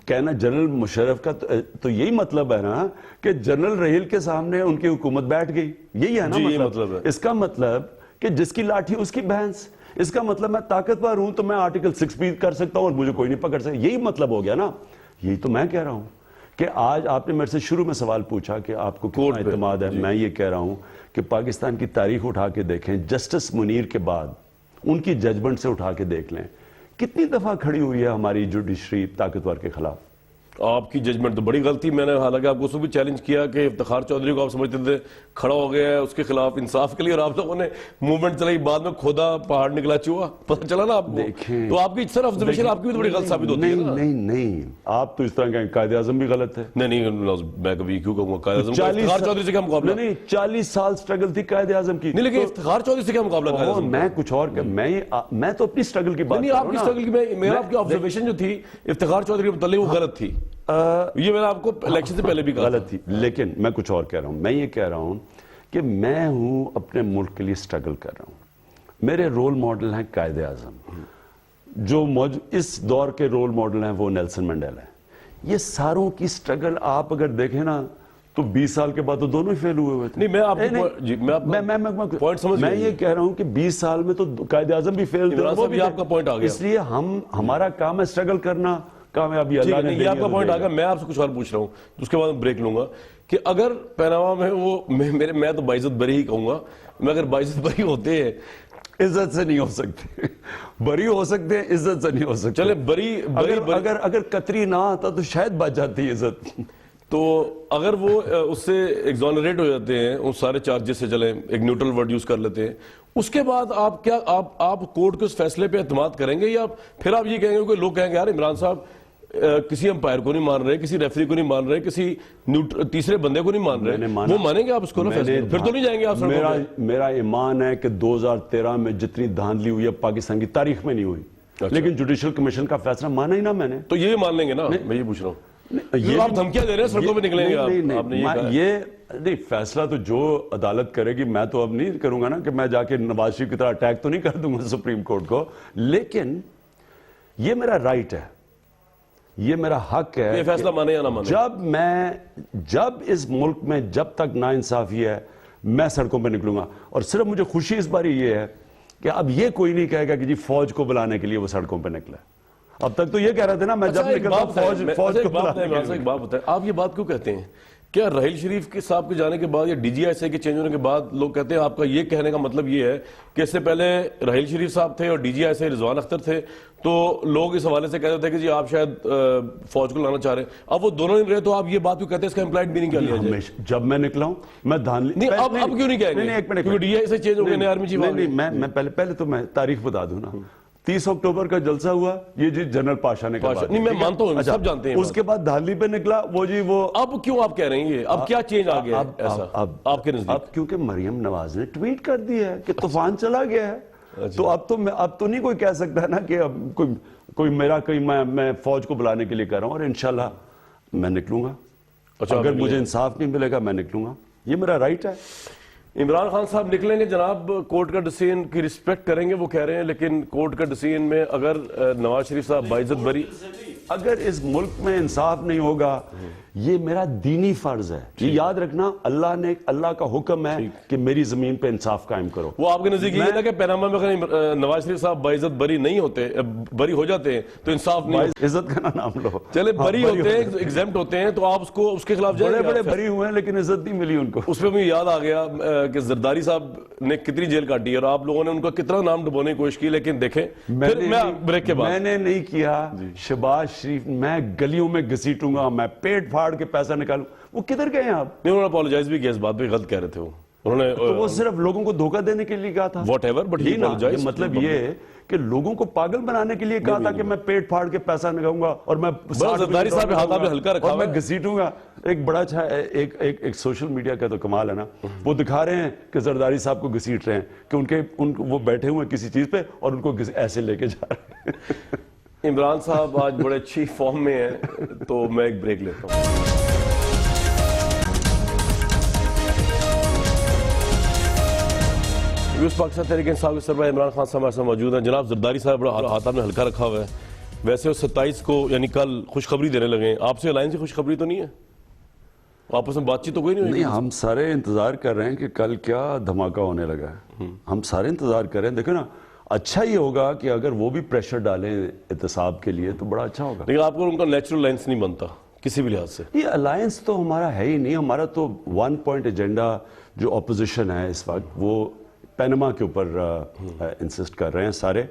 [SPEAKER 2] کہنا جنرل مشرف کا تو یہی مطلب ہے نا کہ جنرل رحیل کے سامنے ان کی حکومت بیٹھ گئی, یہی ہے نا مطلب. اس کا مطلب کہ جس کی لاٹھی اس کی بھینس, اس کا مطلب میں طاقتور ہوں تو میں آرٹیکل 6 بھی کر سکتا ہوں اور مجھے کوئی نہیں پکڑ سکتا. یہی مطلب ہو گیا نا. یہی تو میں کہہ رہا ہوں کہ آج آپ نے میرے سے شروع میں سوال پوچھا کہ آپ کو کتنا اعتماد ہے. میں یہ کہہ رہا ہوں کہ پاکستان کی تاریخ اٹھا کے دیکھیں, جسٹس منیر کے بعد ان کی ججمنٹ سے اٹھا کے دیکھ لیں کتنی دفعہ کھڑی ہوئی ہے ہماری جوڈیشری طاقتور کے خلاف.
[SPEAKER 1] آپ کی ججمنٹ تو بڑی غلطی. میں نے حالانکہ آپ کو اس کو بھی چیلنج کیا کہ افتخار چودھری کو آپ سمجھتے تھے کھڑا ہو گیا ہے اس کے خلاف انصاف کے لیے, اور آپ لوگوں نے موومنٹ چلائی, بعد میں کھودا پہاڑ نکلا چوہا, پتہ چلا نا آپ کو. تو آپ کی سر آبزرویشن آپ کی بھی تو بڑی غلط ثابت ہوتی ہے.
[SPEAKER 2] نہیں, آپ تو اس طرح کہیں قائد اعظم بھی غلط ہے.
[SPEAKER 1] نہیں, میں کبھی کیوں کہوں گا قائد اعظم کا افتخار چودھری سے کیا مقابلہ؟
[SPEAKER 2] نہیں, 40 سال سٹرگل تھی قائد اعظم کی.
[SPEAKER 1] نہیں, لیکن افتخار چودھری سے کیا مقابلہ قائد اعظم؟
[SPEAKER 2] میں کچھ اور میں تو اپنی سٹرگل کی بات
[SPEAKER 1] نہیں, آپ کی سٹرگل کی, میرا آپ کی آبزرویشن جو تھی افتخار چودھری کے متعلق وہ غلط تھی. یہ میں نے آپ کو الیکشن سے پہلے بھی کہا
[SPEAKER 2] غلط تھی. لیکن میں کچھ اور کہہ رہا ہوں. میں یہ کہہ رہا ہوں کہ میں ہوں اپنے ملک کے لیے سٹرگل کر رہا ہوں. میرے رول ماڈل ہیں قائد اعظم, جو اس دور کے رول ماڈل ہیں وہ نیلسن منڈیلا ہیں. یہ ساروں کی سٹرگل آپ اگر دیکھیں نا تو 20 سال کے بعد تو دونوں ہی فیل ہوئے تھے.
[SPEAKER 1] نہیں,
[SPEAKER 2] میں یہ کہہ رہا ہوں کہ 20 سال میں تو قائد اعظم بھی فیل تھے, وہ بھی
[SPEAKER 1] آپ کا پوائنٹ آ گیا.
[SPEAKER 2] اس لیے ہمارا کام ہے سٹرگل کرنا, کامیابی اللہ نے دی.
[SPEAKER 1] یہ آپ کا پوائنٹ آ گیا. میں آپ سے کچھ اور پوچھ رہا ہوں, اس کے بعد بریک لوں گا کہ اگر پیناما میں وہ میں تو باعزت بری ہی کہوں گا, میں اگر باعزت بری ہوتے ہیں
[SPEAKER 2] عزت سے نہیں ہو سکتے, بری ہو سکتے ہیں, عزت سے نہیں ہو سکتے.
[SPEAKER 1] چلے بری
[SPEAKER 2] اگر قطری نہ آتا تو شاید بچ جاتی عزت.
[SPEAKER 1] تو اگر وہ اس سے ایگزونریٹ ہو جاتے ہیں ان سارے چارجز سے, چلیں ایک نیوٹرل ورڈ یوز کر لیتے ہیں, اس کے بعد آپ کیا آپ کورٹ کے اس فیصلے پہ اعتماد کریں گے یا پھر آپ یہ کہیں گے کہ لوگ کہیں گے یار عمران صاحب کسی امپائر کو نہیں مان رہے, کسی ریفری کو نہیں مان رہے, کسی تیسرے بندے کو نہیں مان رہے, وہ مانیں گے آپ اس کو نا فیصلے؟ پھر تو نہیں جائیں گے آپ سڑکوں پہ.
[SPEAKER 2] میرا ایمان ہے کہ 2013 میں جتنی دھاندلی ہوئی ہے پاکستان کی تاریخ میں نہیں ہوئی, لیکن جوڈیشل کمیشن کا فیصلہ مانا ہی نا میں نے.
[SPEAKER 1] تو یہ مان لیں گے نا, میں یہ پوچھ رہا ہوں. یہ آپ دھمکیاں دے رہے ہیں سڑکوں پہ نکلیں گے آپ نے یہ کہا.
[SPEAKER 2] نہیں, فیصلہ تو جو عدالت کرے گی, میں تو اب نہیں کروں گا نا کہ میں جا کے نواز شریف کی طرح اٹیک تو نہیں کر دوں گا سپریم کورٹ کو, لیکن یہ میرا رائٹ ہے, یہ میرا حق ہے.
[SPEAKER 1] یہ فیصلہ مانے یا نہ مانے,
[SPEAKER 2] جب اس ملک میں جب تک ناانصافی ہے میں سڑکوں پہ نکلوں گا. اور صرف مجھے خوشی اس بار یہ ہے کہ اب یہ کوئی نہیں کہے گا کہ جی فوج کو بلانے کے لیے وہ سڑکوں پہ نکلا. اب تک تو یہ کہہ رہے تھے نا میں جب نکلتا فوج کو بلانے کے لیے.
[SPEAKER 1] ایک بات بتائیں, آپ یہ بات کیوں کہتے ہیں؟ کیا رحیل شریف کے صاحب کے جانے کے بعد یا ڈی جی ایس اے کے چینج ہونے کے بعد لوگ کہتے ہیں آپ کا یہ کہنے کا مطلب یہ ہے کہ اس سے پہلے رحیل شریف صاحب تھے اور ڈی جی ایس اے رضوان اختر تھے, تو لوگ اس حوالے سے کہتے تھے کہ جی آپ شاید فوج کو لانا چاہ رہے ہیں, اب وہ دونوں نہیں رہے تو آپ یہ بات کیوں کہتے ہیں؟ اس کا امپلائڈ بھی نہیں کیا لیا جائے.
[SPEAKER 2] جب میں نکلا ہوں میں دھاندلی
[SPEAKER 1] نہیں, اب کیوں نہیں کہیں گے؟ کیونکہ D G S A change ہو گئے, نئے آرمی چیف.
[SPEAKER 2] نہیں, میں پہلے تو میں تاریخ بتا دوں نا. 30 اکتوبر کا جلسہ ہوا, یہ جی جنرل پاشا نے کہا.
[SPEAKER 1] نہیں, میں مانتا ہوں, سب جانتے ہیں.
[SPEAKER 2] اس کے بعد دھاندلی پہ نکلا وہ جی وہ.
[SPEAKER 1] اب کیوں آپ کہہ رہے ہیں یہ؟ اب کیا چینج آ گیا ایسا آپ کے نزدیک؟
[SPEAKER 2] اب کیونکہ مریم نواز نے ٹویٹ کر دی ہے کہ طوفان چلا گیا ہے, تو اب تو نہیں کوئی کہہ سکتا نا کہ اب کوئی میرا میں فوج کو بلانے کے لیے کر رہا ہوں, اور انشاءاللہ میں نکلوں گا. اگر مجھے انصاف نہیں ملے گا میں نکلوں گا, یہ میرا رائٹ ہے.
[SPEAKER 1] عمران خان صاحب نکلیں گے جناب, کورٹ کا ڈیسیژن کی رسپیکٹ کریں گے وہ کہہ رہے ہیں, لیکن کورٹ کا ڈیسیژن میں اگر نواز شریف صاحب باعزت بری,
[SPEAKER 2] اگر اس ملک میں انصاف نہیں ہوگا, یہ میرا دینی فرض ہے, یہ یاد رکھنا, اللہ کا حکم ہے کہ میری زمین پہ انصاف قائم کرو.
[SPEAKER 1] وہ آپ کے نزدیک یہ تھا کہ پیناما میں اگر نواز شریف صاحب باعزت بری نہیں ہوتے, بری ہو جاتے ہیں تو انصاف نہیں ہوتا.
[SPEAKER 2] عزت کا نام لو,
[SPEAKER 1] چلے بری ہوتے ہیں, ایگزیمپٹ ہوتے ہیں, تو آپ اس کے خلاف جائیں گے.
[SPEAKER 2] بڑے بری ہوئے ہیں لیکن عزت نہیں ملی ان کو.
[SPEAKER 1] اس پہ مجھے یاد آ گیا کہ زرداری صاحب نے کتنی جیل کاٹی اور آپ لوگوں نے ان کا کتنا نام ڈبونے کی کوشش کی, لیکن دیکھیں پھر میں بریک کے بعد,
[SPEAKER 2] میں نے نہیں کیا. شہباز شریف میں گلیوں میں گھسیٹوں گا, میں پیٹ پھاڑ کے پیسہ نکالوں. وہ کدھر گئے ہیں آپ؟
[SPEAKER 1] نہیں, انہوں نے اپولوجائز بھی کیا اس بات پہ, غلط کہہ رہے تھے انہوں نے,
[SPEAKER 2] تو وہ صرف لوگوں کو دھوکہ دینے کے لیے کہا تھا.
[SPEAKER 1] What ever, but he apologise.
[SPEAKER 2] مطلب یہ ہے کہ لوگوں کو پاگل بنانے کے لیے کہا تھا کہ میں پیٹ پھاڑ کے پیسہ نکاؤں گا اور میں
[SPEAKER 1] زرداری صاحب نے ہاتھ آپ نے ہلکا رکھا
[SPEAKER 2] اور میں گھسیٹوں گا. ایک بڑا اچھا ایک سوشل میڈیا کا تو کمال ہے نا, وہ دکھا رہے ہیں کہ زرداری صاحب کو گھسیٹ رہے ہیں کہ وہ بیٹھے ہوئے کسی چیز پہ اور ان کو ایسے لے کے جا رہے ہیں.
[SPEAKER 1] عمران صاحب آج بڑے اچھی فارم میں ہیں, تو میں ایک بریک لیتا ہوں. پاکستان تحریک انصاف کے سربراہ عمران خان صاحب ہمارے ساتھ موجود ہیں. جناب زرداری صاحب بڑا ہاتھ آپ نے ہلکا رکھا ہوا ہے. ویسے وہ 27 کو یعنی کل خوشخبری دینے لگے ہیں, آپ سے الائنس کی خوشخبری تو نہیں ہے؟ آپس میں بات چیت تو کوئی نہیں ہوئی؟
[SPEAKER 2] نہیں, ہم سارے انتظار کر رہے ہیں کہ کل کیا دھماکہ ہونے لگا ہے. ہم سارے انتظار کر رہے ہیں. دیکھو نا, اچھا یہ ہوگا کہ اگر وہ بھی پریشر ڈالیں احتساب کے لیے تو بڑا اچھا ہوگا.
[SPEAKER 1] لیکن آپ کو ان کا نیچرل الائنس نہیں بنتا کسی بھی لحاظ سے.
[SPEAKER 2] یہ الائنس تو ہمارا ہے ہی نہیں. ہمارا تو 1 پوائنٹ ایجنڈا جو اپوزیشن ہے اس وقت, وہ پینما کے اوپر انسسٹ کر رہے ہیں سارے.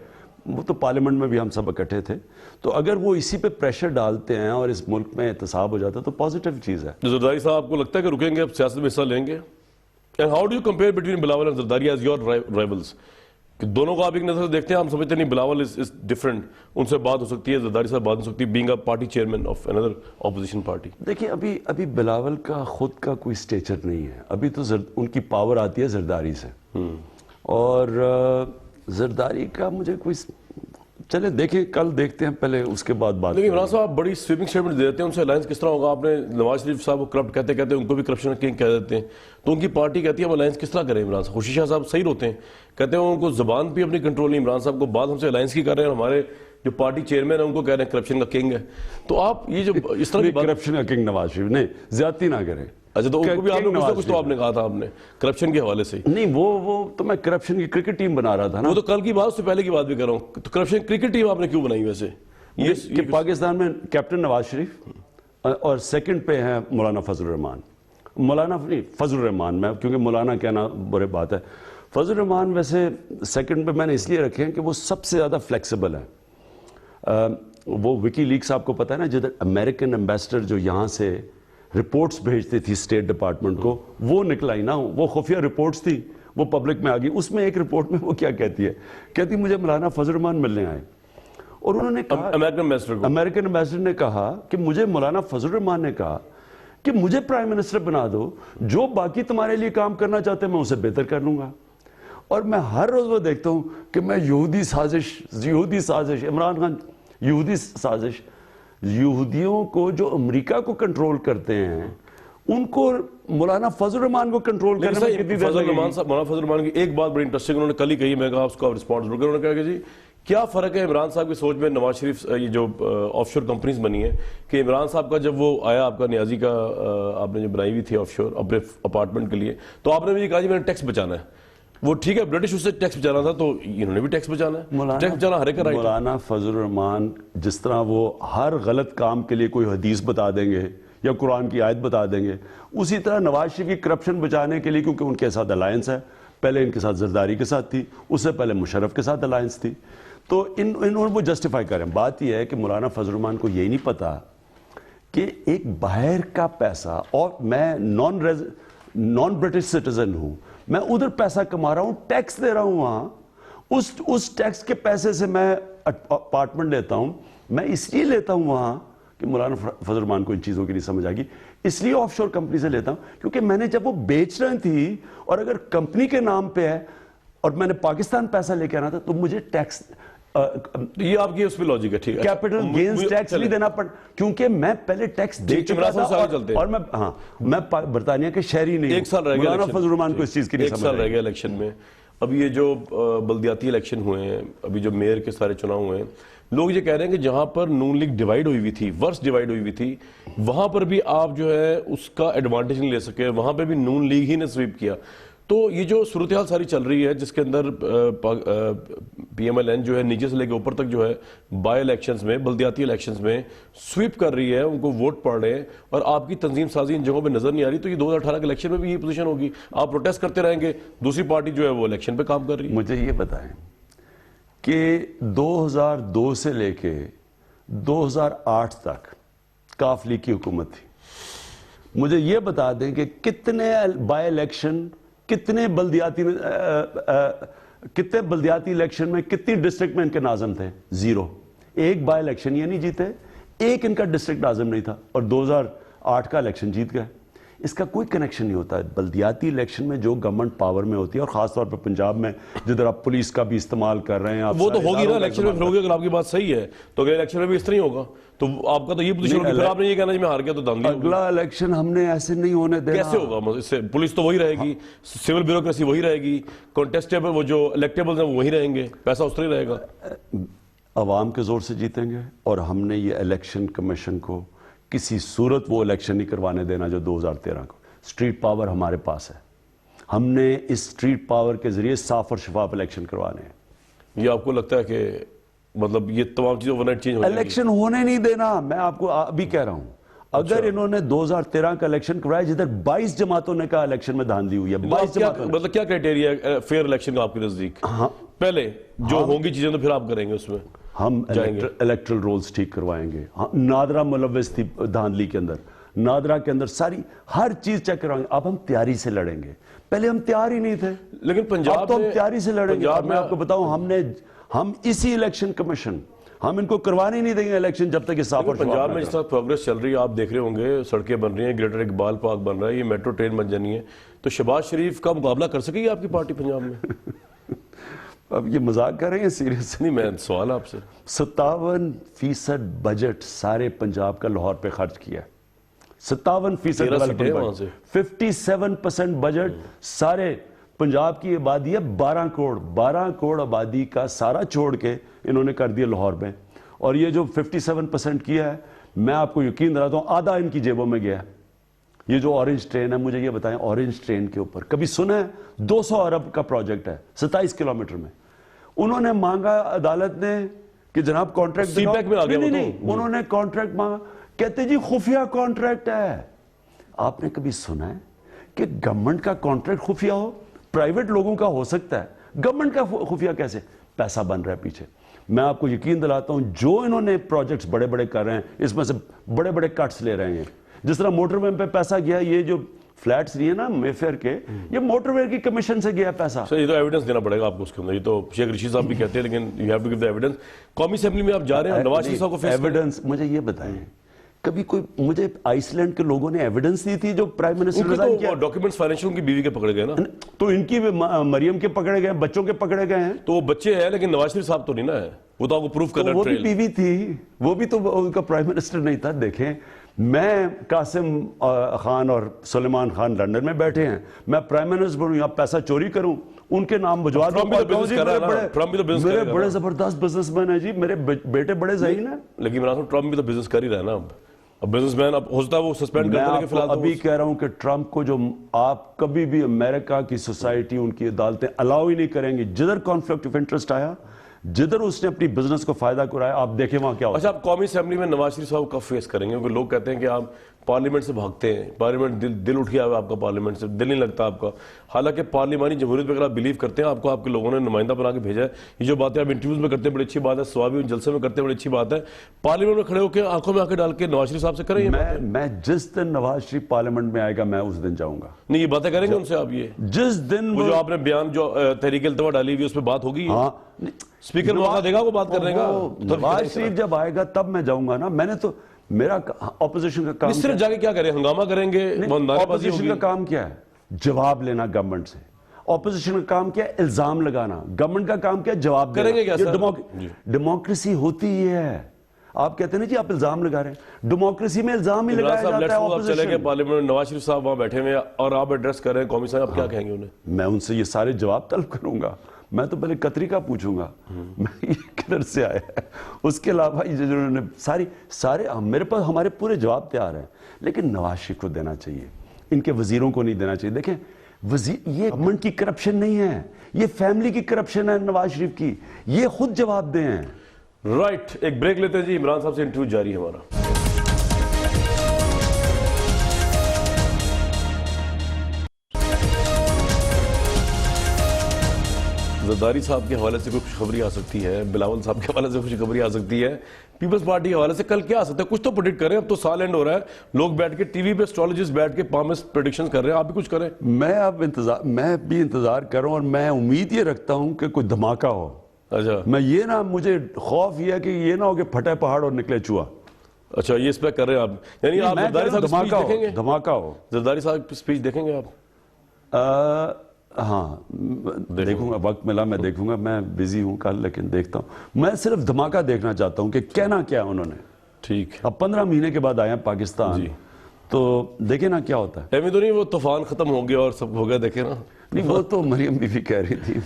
[SPEAKER 2] وہ تو پارلیمنٹ میں بھی ہم سب اکٹھے تھے. تو اگر وہ اسی پہ پریشر ڈالتے ہیں اور اس ملک میں احتساب ہو جاتا ہے تو پازیٹیو چیز ہے.
[SPEAKER 1] زرداری صاحب آپ کو لگتا ہے کہ رکیں گے, اب سیاست میں حصہ لیں گے؟ And how do you compare between Bilawal and Zardari as your rivals? کہ دونوں کو آپ ایک نظر سے دیکھتے ہیں, ہم سمجھتے نہیں بلاول از ڈفرنٹ, ان سے بات ہو سکتی ہے, زرداری صاحب بات ہو سکتی ہے, being a party chairman of another opposition party.
[SPEAKER 2] دیکھیں, ابھی بلاول کا خود کا کوئی اسٹیچر نہیں ہے. ابھی تو ان کی پاور آتی ہے زرداری سے, اور زرداری کا مجھے کوئی, چلے دیکھیں کل دیکھتے ہیں, پہلے اس کے بعد بات.
[SPEAKER 1] لیکن عمران صاحب آپ بڑی سویپنگ اسٹیٹمنٹ دے دیتے ہیں, ان سے الائنس کس طرح ہوگا؟ آپ نے نواز شریف صاحب کو کرپٹ کہتے ہیں, ان کو بھی کرپشن کنگ کہہ دیتے ہیں, تو ان کی پارٹی کہتی ہے اب الائنس کس طرح کریں عمران صاحب؟ خوشی شاہ صاحب صحیح ہوتے ہیں, کہتے ہیں ان کو زبان پہ اپنی کنٹرول نہیں, عمران صاحب کو بات ہم سے الائنس کی کر رہے ہیں, اور ہمارے جو پارٹی چیئرمین ہیں ان کو کہہ رہے ہیں کرپشن کا کنگ ہے. تو آپ یہ جو اس طرح
[SPEAKER 2] کرپشن کا کنگ نواز شریف نہیں, زیادتی نہ کریں.
[SPEAKER 1] اچھا, تو ان کو بھی آپ نے کچھ تو آپ نے کہا تھا, آپ نے کرپشن کے حوالے سے.
[SPEAKER 2] نہیں, وہ تو میں کرپشن کی کرکٹ ٹیم بنا رہا تھا نا.
[SPEAKER 1] وہ تو کل کی بات, اس سے پہلے کی بات بھی کر رہا ہوں. تو کرپشن کرکٹ ٹیم آپ نے کیوں بنائی ویسے؟
[SPEAKER 2] یہ کہ پاکستان میں کیپٹن نواز شریف اور سیکنڈ پہ ہیں مولانا فضل الرحمان. مولانا نہیں, فضل الرحمان, میں کیونکہ مولانا کہنا بری بات ہے. فضل الرحمان ویسے سیکنڈ پہ میں نے اس لیے رکھے ہیں کہ وہ سب سے زیادہ فلیکسیبل ہے. وہ وکی لیکس آپ کو پتہ ہے نا, جدھر امریکن ایمبیسڈر جو یہاں سے رپورٹس بھیجتے تھی اسٹیٹ ڈپارٹمنٹ کو, وہ نکلائی نا, وہ خفیہ رپورٹس تھی, وہ پبلک میں آ گئی. اس میں ایک رپورٹ میں وہ کیا کہتی ہے, کہتی مجھے مولانا فضل الرحمان ملنے آئے, اور انہوں نے کہا, امریکن ایمبیسڈر نے کہا کہ مجھے مولانا فضل الرحمان نے کہا کہ مجھے پرائم منسٹر بنا دو, جو باقی تمہارے لیے کام کرنا چاہتے ہیں میں اسے بہتر کر لوں گا. اور میں ہر روز وہ دیکھتا ہوں کہ میں یہودی سازش عمران خان, یہودی سازش, یہودیوں کو جو امریکہ کو کنٹرول کرتے ہیں ان کو مولانا فضل الرحمان کو کنٹرول کرنے میں کتنی دیر لگے گی؟
[SPEAKER 1] مولانا فضل الرحمان کی ایک بات بڑی انٹرسٹنگ انہوں نے کل ہی کہی, میں کہا اس کو آپ رسپانس ضرور کریں. انہوں نے کہا کہ جی کیا فرق ہے عمران صاحب کی سوچ میں نواز شریف, یہ جو آف شور کمپنیز بنی ہیں, کہ عمران صاحب کا جب وہ آیا, آپ کا نیازی کا آپ نے جو بنائی ہوئی تھی آف شور اپنے اپارٹمنٹ کے لیے, تو آپ نے بھی کہا جی میں نے ٹیکس بچانا ہے. وہ ٹھیک ہے, برٹش اس سے ٹیکس بچانا تھا, تو انہوں نے بھی ٹیکس بچانا ہے. ٹیکس بچانا ہر ایک کا رائٹ ہے.
[SPEAKER 2] مولانا فضل الرحمان جس طرح وہ ہر غلط کام کے لیے کوئی حدیث بتا دیں گے یا قرآن کی آیت بتا دیں گے, اسی طرح نواز شریف کی کرپشن بچانے کے لیے, کیونکہ ان کے ساتھ الائنس ہے, پہلے ان کے ساتھ زرداری کے ساتھ تھی, اس سے پہلے مشرف کے ساتھ الائنس تھی, تو انہوں نے وہ جسٹیفائی کریں. بات یہ ہے کہ مولانا فضل الرحمان کو یہی نہیں پتا کہ ایک باہر کا پیسہ, اور میں نان برٹش سٹیزن ہوں, میں ادھر پیسہ کما رہا ہوں, ٹیکس دے رہا ہوں وہاں, اس ٹیکس کے پیسے سے میں اپارٹمنٹ لیتا ہوں. میں اس لیے لیتا ہوں وہاں کہ مولانا فضل الرحمان کو ان چیزوں کی نہیں سمجھ آ گئی, اس لیے آف شور کمپنی سے لیتا ہوں, کیونکہ میں نے جب وہ بیچ رہی تھی اور اگر کمپنی کے نام پہ ہے اور میں نے پاکستان پیسہ لے کے آنا تھا, تو مجھے ٹیکس
[SPEAKER 1] یہ آپ کی اس پہ لاجک ہے, ٹھیک ہے.
[SPEAKER 2] کیپٹل گینز ٹیکس نہیں دینا پڑ, کیونکہ میں پہلے ٹیکس دے چکا تھا, اور میں برطانیہ کے شہری نہیں ہوں.
[SPEAKER 1] ایک سال رہ گیا,
[SPEAKER 2] مولانا فضل الرحمان کو اس چیز کی نہیں
[SPEAKER 1] ایک
[SPEAKER 2] سمجھ
[SPEAKER 1] سال رہ گیا الیکشن میں. اب یہ جو بلدیاتی الیکشن ہوئے ہیں, ابھی جو میئر کے سارے چناؤ ہوئے ہیں, لوگ یہ کہہ رہے ہیں کہ جہاں پر نون لیگ ڈیوائیڈ ہوئی ہوئی تھی, ورس ڈیوائیڈ ہوئی ہوئی تھی, وہاں پر بھی آپ جو ہے اس کا ایڈوانٹیج نہیں لے سکے, وہاں پہ بھی نون لیگ ہی نے سویپ کیا. تو یہ جو صورتحال ساری چل رہی ہے, جس کے اندر پی ایم ایل این جو ہے نیچے سے لے کے اوپر تک جو ہے بائی الیکشنز میں, بلدیاتی الیکشنز میں سویپ کر رہی ہے, ان کو ووٹ پڑ رہے ہیں, اور آپ کی تنظیم سازی ان جگہوں پہ نظر نہیں آ رہی, تو یہ 2018 کے الیکشن میں بھی یہ پوزیشن ہوگی, آپ پروٹیسٹ کرتے رہیں گے, دوسری پارٹی جو ہے وہ الیکشن پہ کام کر رہی ہے.
[SPEAKER 2] مجھے یہ بتائیں کہ 2002 سے لے کے 2008 تک کاف لیگ کی حکومت تھی, مجھے یہ بتا دیں کہ کتنے بائی الیکشن, کتنے بلدیاتی الیکشن میں, کتنی ڈسٹرکٹ میں ان کے ناظم تھے؟ 0. ایک بائی الیکشن یہ نہیں جیتے, ایک ان کا ڈسٹرکٹ ناظم نہیں تھا, اور 2008 کا الیکشن جیت گئے. اس کا کوئی کنیکشن نہیں ہوتا ہے. بلدیاتی الیکشن میں جو گورنمنٹ پاور میں ہوتی ہے, اور خاص طور پر پنجاب میں جدھر آپ پولیس کا بھی استعمال کر رہے ہیں,
[SPEAKER 1] وہ تو ہوگی نا الیکشن میں, پھر ہوگی. اگر آپ کی بات صحیح ہے تو اگر الیکشن میں بھی اس طرح ہی ہوگا, تو آپ کا تو یہ پوزیشن ہوگی, پھر آپ نے یہ کہنا ہے میں ہار گیا تو دھاندلی ہوگی.
[SPEAKER 2] اگلا الیکشن ہم نے ایسے نہیں ہونے دینا.
[SPEAKER 1] کیسے ہوگا؟ اس سے پولیس تو وہی رہے گی, سول بیوروکریسی وہی رہے گی, کانٹیسٹیبل وہ جو الیکٹیبلز ہیں وہ وہی رہیں گے, پیسہ اس طرح ہی رہے گا.
[SPEAKER 2] عوام کے زور سے جیتیں گے, اور ہم نے یہ الیکشن کمیشن کو کسی صورت وہ الیکشن نہیں کروانے دینا جو 2013 کو. اسٹریٹ پاور ہمارے پاس ہے, ہم نے اس اسٹریٹ پاور کے ذریعے صاف اور شفاف الیکشن کروانے ہیں.
[SPEAKER 1] یہ آپ کو لگتا ہے کہ مطلب یہ تمام چیزیں اوور نائٹ چینج ہو جائیں گی؟
[SPEAKER 2] الیکشن ہونے نہیں دینا. میں آپ کو ابھی کہہ رہا ہوں, اگر انہوں نے 2013 کا الیکشن کرایا جدھر 22 جماعتوں نے کہا الیکشن میں دھاندلی ہوئی ہے, 22 جماعتوں نے.
[SPEAKER 1] مطلب کیا کرائٹیریا ہے فیئر الیکشن کا آپ کے نزدیک؟ پہلے جو ہوں گی چیزیں تو پھر آپ کریں گے اس میں,
[SPEAKER 2] ہم الیکٹرل رولز ٹھیک کروائیں گے. نادرا ملوث تھی دھاندلی کے اندر, نادرا کے اندر ساری ہر چیز چیک کروائیں گے. اب ہم تیاری سے لڑیں گے, پہلے ہم تیار ہی نہیں تھے,
[SPEAKER 1] لیکن پنجاب
[SPEAKER 2] تو ہم تیاری سے لڑیں گے. میں آپ کو بتاؤں, ہم اسی الیکشن کمیشن, ہم ان کو کروانے ہی نہیں دیں گے الیکشن جب تک یہ صاف اور شفاف.
[SPEAKER 1] پنجاب میں جس طرح پروگریس چل رہی ہے آپ دیکھ رہے ہوں گے, سڑکیں بن رہی ہیں, گریٹر اقبال پارک بن رہا ہے, یہ میٹرو ٹرین بن جانی ہے, تو شہباز شریف کا مقابلہ کر سکے گی آپ کی پارٹی پنجاب میں؟
[SPEAKER 2] اب یہ مذاق کر رہے ہیں سیریس؟
[SPEAKER 1] نہیں, میں سوال آپ سے.
[SPEAKER 2] 57% بجٹ سارے پنجاب کا لاہور پہ خرچ کیا ہے. 57% 57% بجٹ سارے پنجاب کی آبادی ہے 12 کروڑ. 12 کروڑ آبادی کا سارا چھوڑ کے انہوں نے کر دیا لاہور میں, اور یہ جو 57% کیا ہے, میں آپ کو یقین دلاتا ہوں آدھا ان کی جیبوں میں گیا ہے. یہ جو اورنج ٹرین ہے, مجھے یہ بتائیں, اورنج ٹرین کے اوپر کبھی سنا ہے؟ 200 ارب کا پروجیکٹ ہے 27 کلومیٹر میں. انہوں نے مانگا عدالت نے کہ جناب کانٹریکٹ نہیں, انہوں نے کانٹریکٹ مانگا, کہتے جی خفیہ کانٹریکٹ ہے. آپ نے کبھی سنا ہے کہ گورنمنٹ کا کانٹریکٹ خفیہ ہو؟ پرائیویٹ لوگوں کا ہو سکتا ہے, گورنمنٹ کا خفیہ کیسے؟ پیسہ بن رہا ہے پیچھے. میں آپ کو یقین دلاتا ہوں جو انہوں نے پروجیکٹس بڑے بڑے کر رہے ہیں, اس میں سے بڑے بڑے کٹس لے رہے ہیں. جس طرح موٹر وے پہ پیسہ گیا, یہ جو فلیٹس نہیں ہے نا مے فیئر کے, یہ موٹر وے کی کمیشن سے گیا پیسہ.
[SPEAKER 1] یہ تو ایویڈنس دینا پڑے گا آپ کو اس کے اندر. یہ تو شیخ رشید صاحب بھی کہتے ہیں, لیکن you have to give the evidence. قومی اسمبلی میں آپ جا رہے ہیں, نواز شریف صاحب کو فیس
[SPEAKER 2] ایویڈنس. مجھے یہ بتائیں, کبھی کوئی مجھے آئس لینڈ کے لوگوں نے ایویڈنس دی تھی جو پرائم منسٹر ریزائن کیا؟
[SPEAKER 1] ڈاکیومنٹس فائنینشیل کی بیوی کے پکڑے گئے نا,
[SPEAKER 2] تو ان کی مریم کے پکڑے گئے, بچوں کے پکڑے گئے ہیں.
[SPEAKER 1] تو وہ بچے ہیں, لیکن نواز شریف صاحب تو نہیں نا ہے, وہ تو آپ کو پروف کر رہے ہیں.
[SPEAKER 2] وہ بھی بیوی تھی, وہ بھی تو ان کا پرائم منسٹر نہیں تھا. دیکھیں, میں قاسم خان اور سلیمان خان لندن میں بیٹھے ہیں, میں پرائم منسٹر ہوں, یہاں پیسہ چوری کروں, ان کے نام بجوا دوں. میرے بڑے زبردست بزنس مین ہیں جی, میرے بیٹے بڑے ذہین ہیں.
[SPEAKER 1] لیکن ٹرمپ بھی تو بزنس کر ہی رہا ہے نا. اب بزنس مین اب ہو سکتا ہے وہ سسپینڈ کر دیں.
[SPEAKER 2] میں ابھی کہہ رہا ہوں کہ ٹرمپ کو جو آپ کبھی بھی امریکہ کی سوسائٹی, ان کی عدالتیں الاؤ ہی نہیں کریں گی. جدھر کانفلکٹ آف انٹرسٹ آیا, جدھر اس نے اپنی بزنس کو فائدہ کرایا, آپ دیکھیں وہاں کیا ہوتا ہے.
[SPEAKER 1] اچھا, آپ قومی اسمبلی میں نواز شریف صاحب کب فیس کریں گے؟ کیونکہ لوگ کہتے ہیں کہ آپ پارلیمنٹ سے بھاگتے ہیں, پارلیمنٹ دل اٹھ گیا ہے آپ کا, پارلیمنٹ سے دل نہیں لگتا آپ کا. حالانکہ پارلیمانی جمہوریت پہ اگر آپ بلیو کرتے ہیں, آپ کو آپ کے لوگوں نے نمائندہ بنا کے بھیجا ہے. یہ جو باتیں آپ انٹرویوز میں کرتے ہیں بڑی اچھی بات ہے, سوابی جلسے میں کرتے ہیں بڑی اچھی بات ہے, پارلیمنٹ میں کھڑے ہو کے آنکھوں میں آنکھیں ڈال کے نواز شریف صاحب سے کریں.
[SPEAKER 2] میں جس دن نواز شریف پارلیمنٹ میں آئے گا, میں اس دن جاؤں گا.
[SPEAKER 1] نہیں, یہ باتیں کریں گے ان سے آپ؟ یہ
[SPEAKER 2] جس دن
[SPEAKER 1] جو آپ نے بیان جو تحریک التوا ڈالی ہوئی اس پہ بات ہوگی, اسپیکر موقع دے گا وہ بات کرنے کا.
[SPEAKER 2] نواز شریف جب آئے گا تب میں جاؤں گا نا. میں نے تو, میرا اپوزیشن کا کام
[SPEAKER 1] صرف جا کے کیا کریں, ہنگامہ کریں گے؟
[SPEAKER 2] اپوزیشن کا کام کیا ہے؟ جواب لینا گورنمنٹ سے. اپوزیشن کا کام کیا ہے الزام لگانا, گورنمنٹ کا کام کیا ہے جواب دینا.
[SPEAKER 1] کریں گے کیا
[SPEAKER 2] یہ
[SPEAKER 1] سر؟
[SPEAKER 2] ڈیموکریسی ہوتی یہ ہے. آپ کہتے ہیں نا جی آپ الزام لگا رہے ہیں, ڈیموکریسی میں الزام ہی لگایا جاتا ہے.
[SPEAKER 1] آپ چلے گئے پارلیمنٹ میں, نواز شریف صاحب وہاں بیٹھے ہوئے ہیں اور آپ ایڈریس کر رہے ہیں قومی اسمبلی, آپ کیا کہیں گے انہیں؟
[SPEAKER 2] میں ان سے یہ سارے جواب طلب کروں گا. میں تو پہلے قطری کا پوچھوں گا میں یہ کدھر سے آیا ہے. اس کے علاوہ یہ جنہوں نے سارے میرے پاس ہمارے پورے جواب تیار ہیں, لیکن نواز شریف کو دینا چاہیے, ان کے وزیروں کو نہیں دینا چاہیے. دیکھیں یہ گورنمنٹ کی کرپشن نہیں ہے, یہ فیملی کی کرپشن ہے نواز شریف کی, یہ خود جواب دیں ہیں.
[SPEAKER 1] رائٹ, ایک بریک لیتے ہیں جی, عمران صاحب سے انٹرویو جاری ہے ہمارا. زرداری صاحب کے حوالے سے کوئی خوشخبری آ سکتی ہے, بلاول صاحب کے حوالے سے خوشخبری آ سکتی ہے, پیپلز پارٹی کے حوالے سے کل کیا آ سکتا ہے؟ کچھ تو پریڈکٹ کریں. اب تو سال اینڈ ہو رہا ہے, لوگ بیٹھ کے ٹی وی پہ اسٹرالوجسٹ بیٹھ کے پامس پریڈکشنز کر رہے ہیں, آپ بھی کچھ کریں.
[SPEAKER 2] میں بھی انتظار کروں, اور میں امید یہ رکھتا ہوں کہ کوئی دھماکہ ہو.
[SPEAKER 1] اچھا,
[SPEAKER 2] مجھے خوف یہ ہے کہ یہ نہ ہو کہ پھٹے پہاڑ اور نکلے چوہا.
[SPEAKER 1] اچھا, یہ اس پہ کر رہے ہیں آپ, یعنی آپ زرداری صاحب کی سپیچ دیکھیں گے؟
[SPEAKER 2] دھماکہ ہو.
[SPEAKER 1] زرداری صاحب کی سپیچ دیکھیں گے آپ؟
[SPEAKER 2] ہاں دیکھوں گا, وقت ملا میں دیکھوں گا. میں بزی ہوں کل, لیکن دیکھتا ہوں. میں صرف دھماکہ دیکھنا چاہتا ہوں کہ کہنا کیا انہوں نے.
[SPEAKER 1] ٹھیک,
[SPEAKER 2] اب 15 مہینے کے بعد آئے ہیں پاکستان, تو دیکھیں نا کیا ہوتا ہے.
[SPEAKER 1] ایویں تو نہیں وہ طوفان ختم ہو گیا اور سب ہو گیا, دیکھیں نا.
[SPEAKER 2] نہیں, وہ تو مریم بی بی کہہ رہی تھی.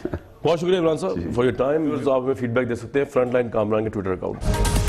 [SPEAKER 1] بہت شکریہ عمران صاحب فار یور ٹائم. آپ ہمیں فیڈ بیک دے سکتے ہیں فرنٹ لائن کامران کے ٹویٹر اکاؤنٹ.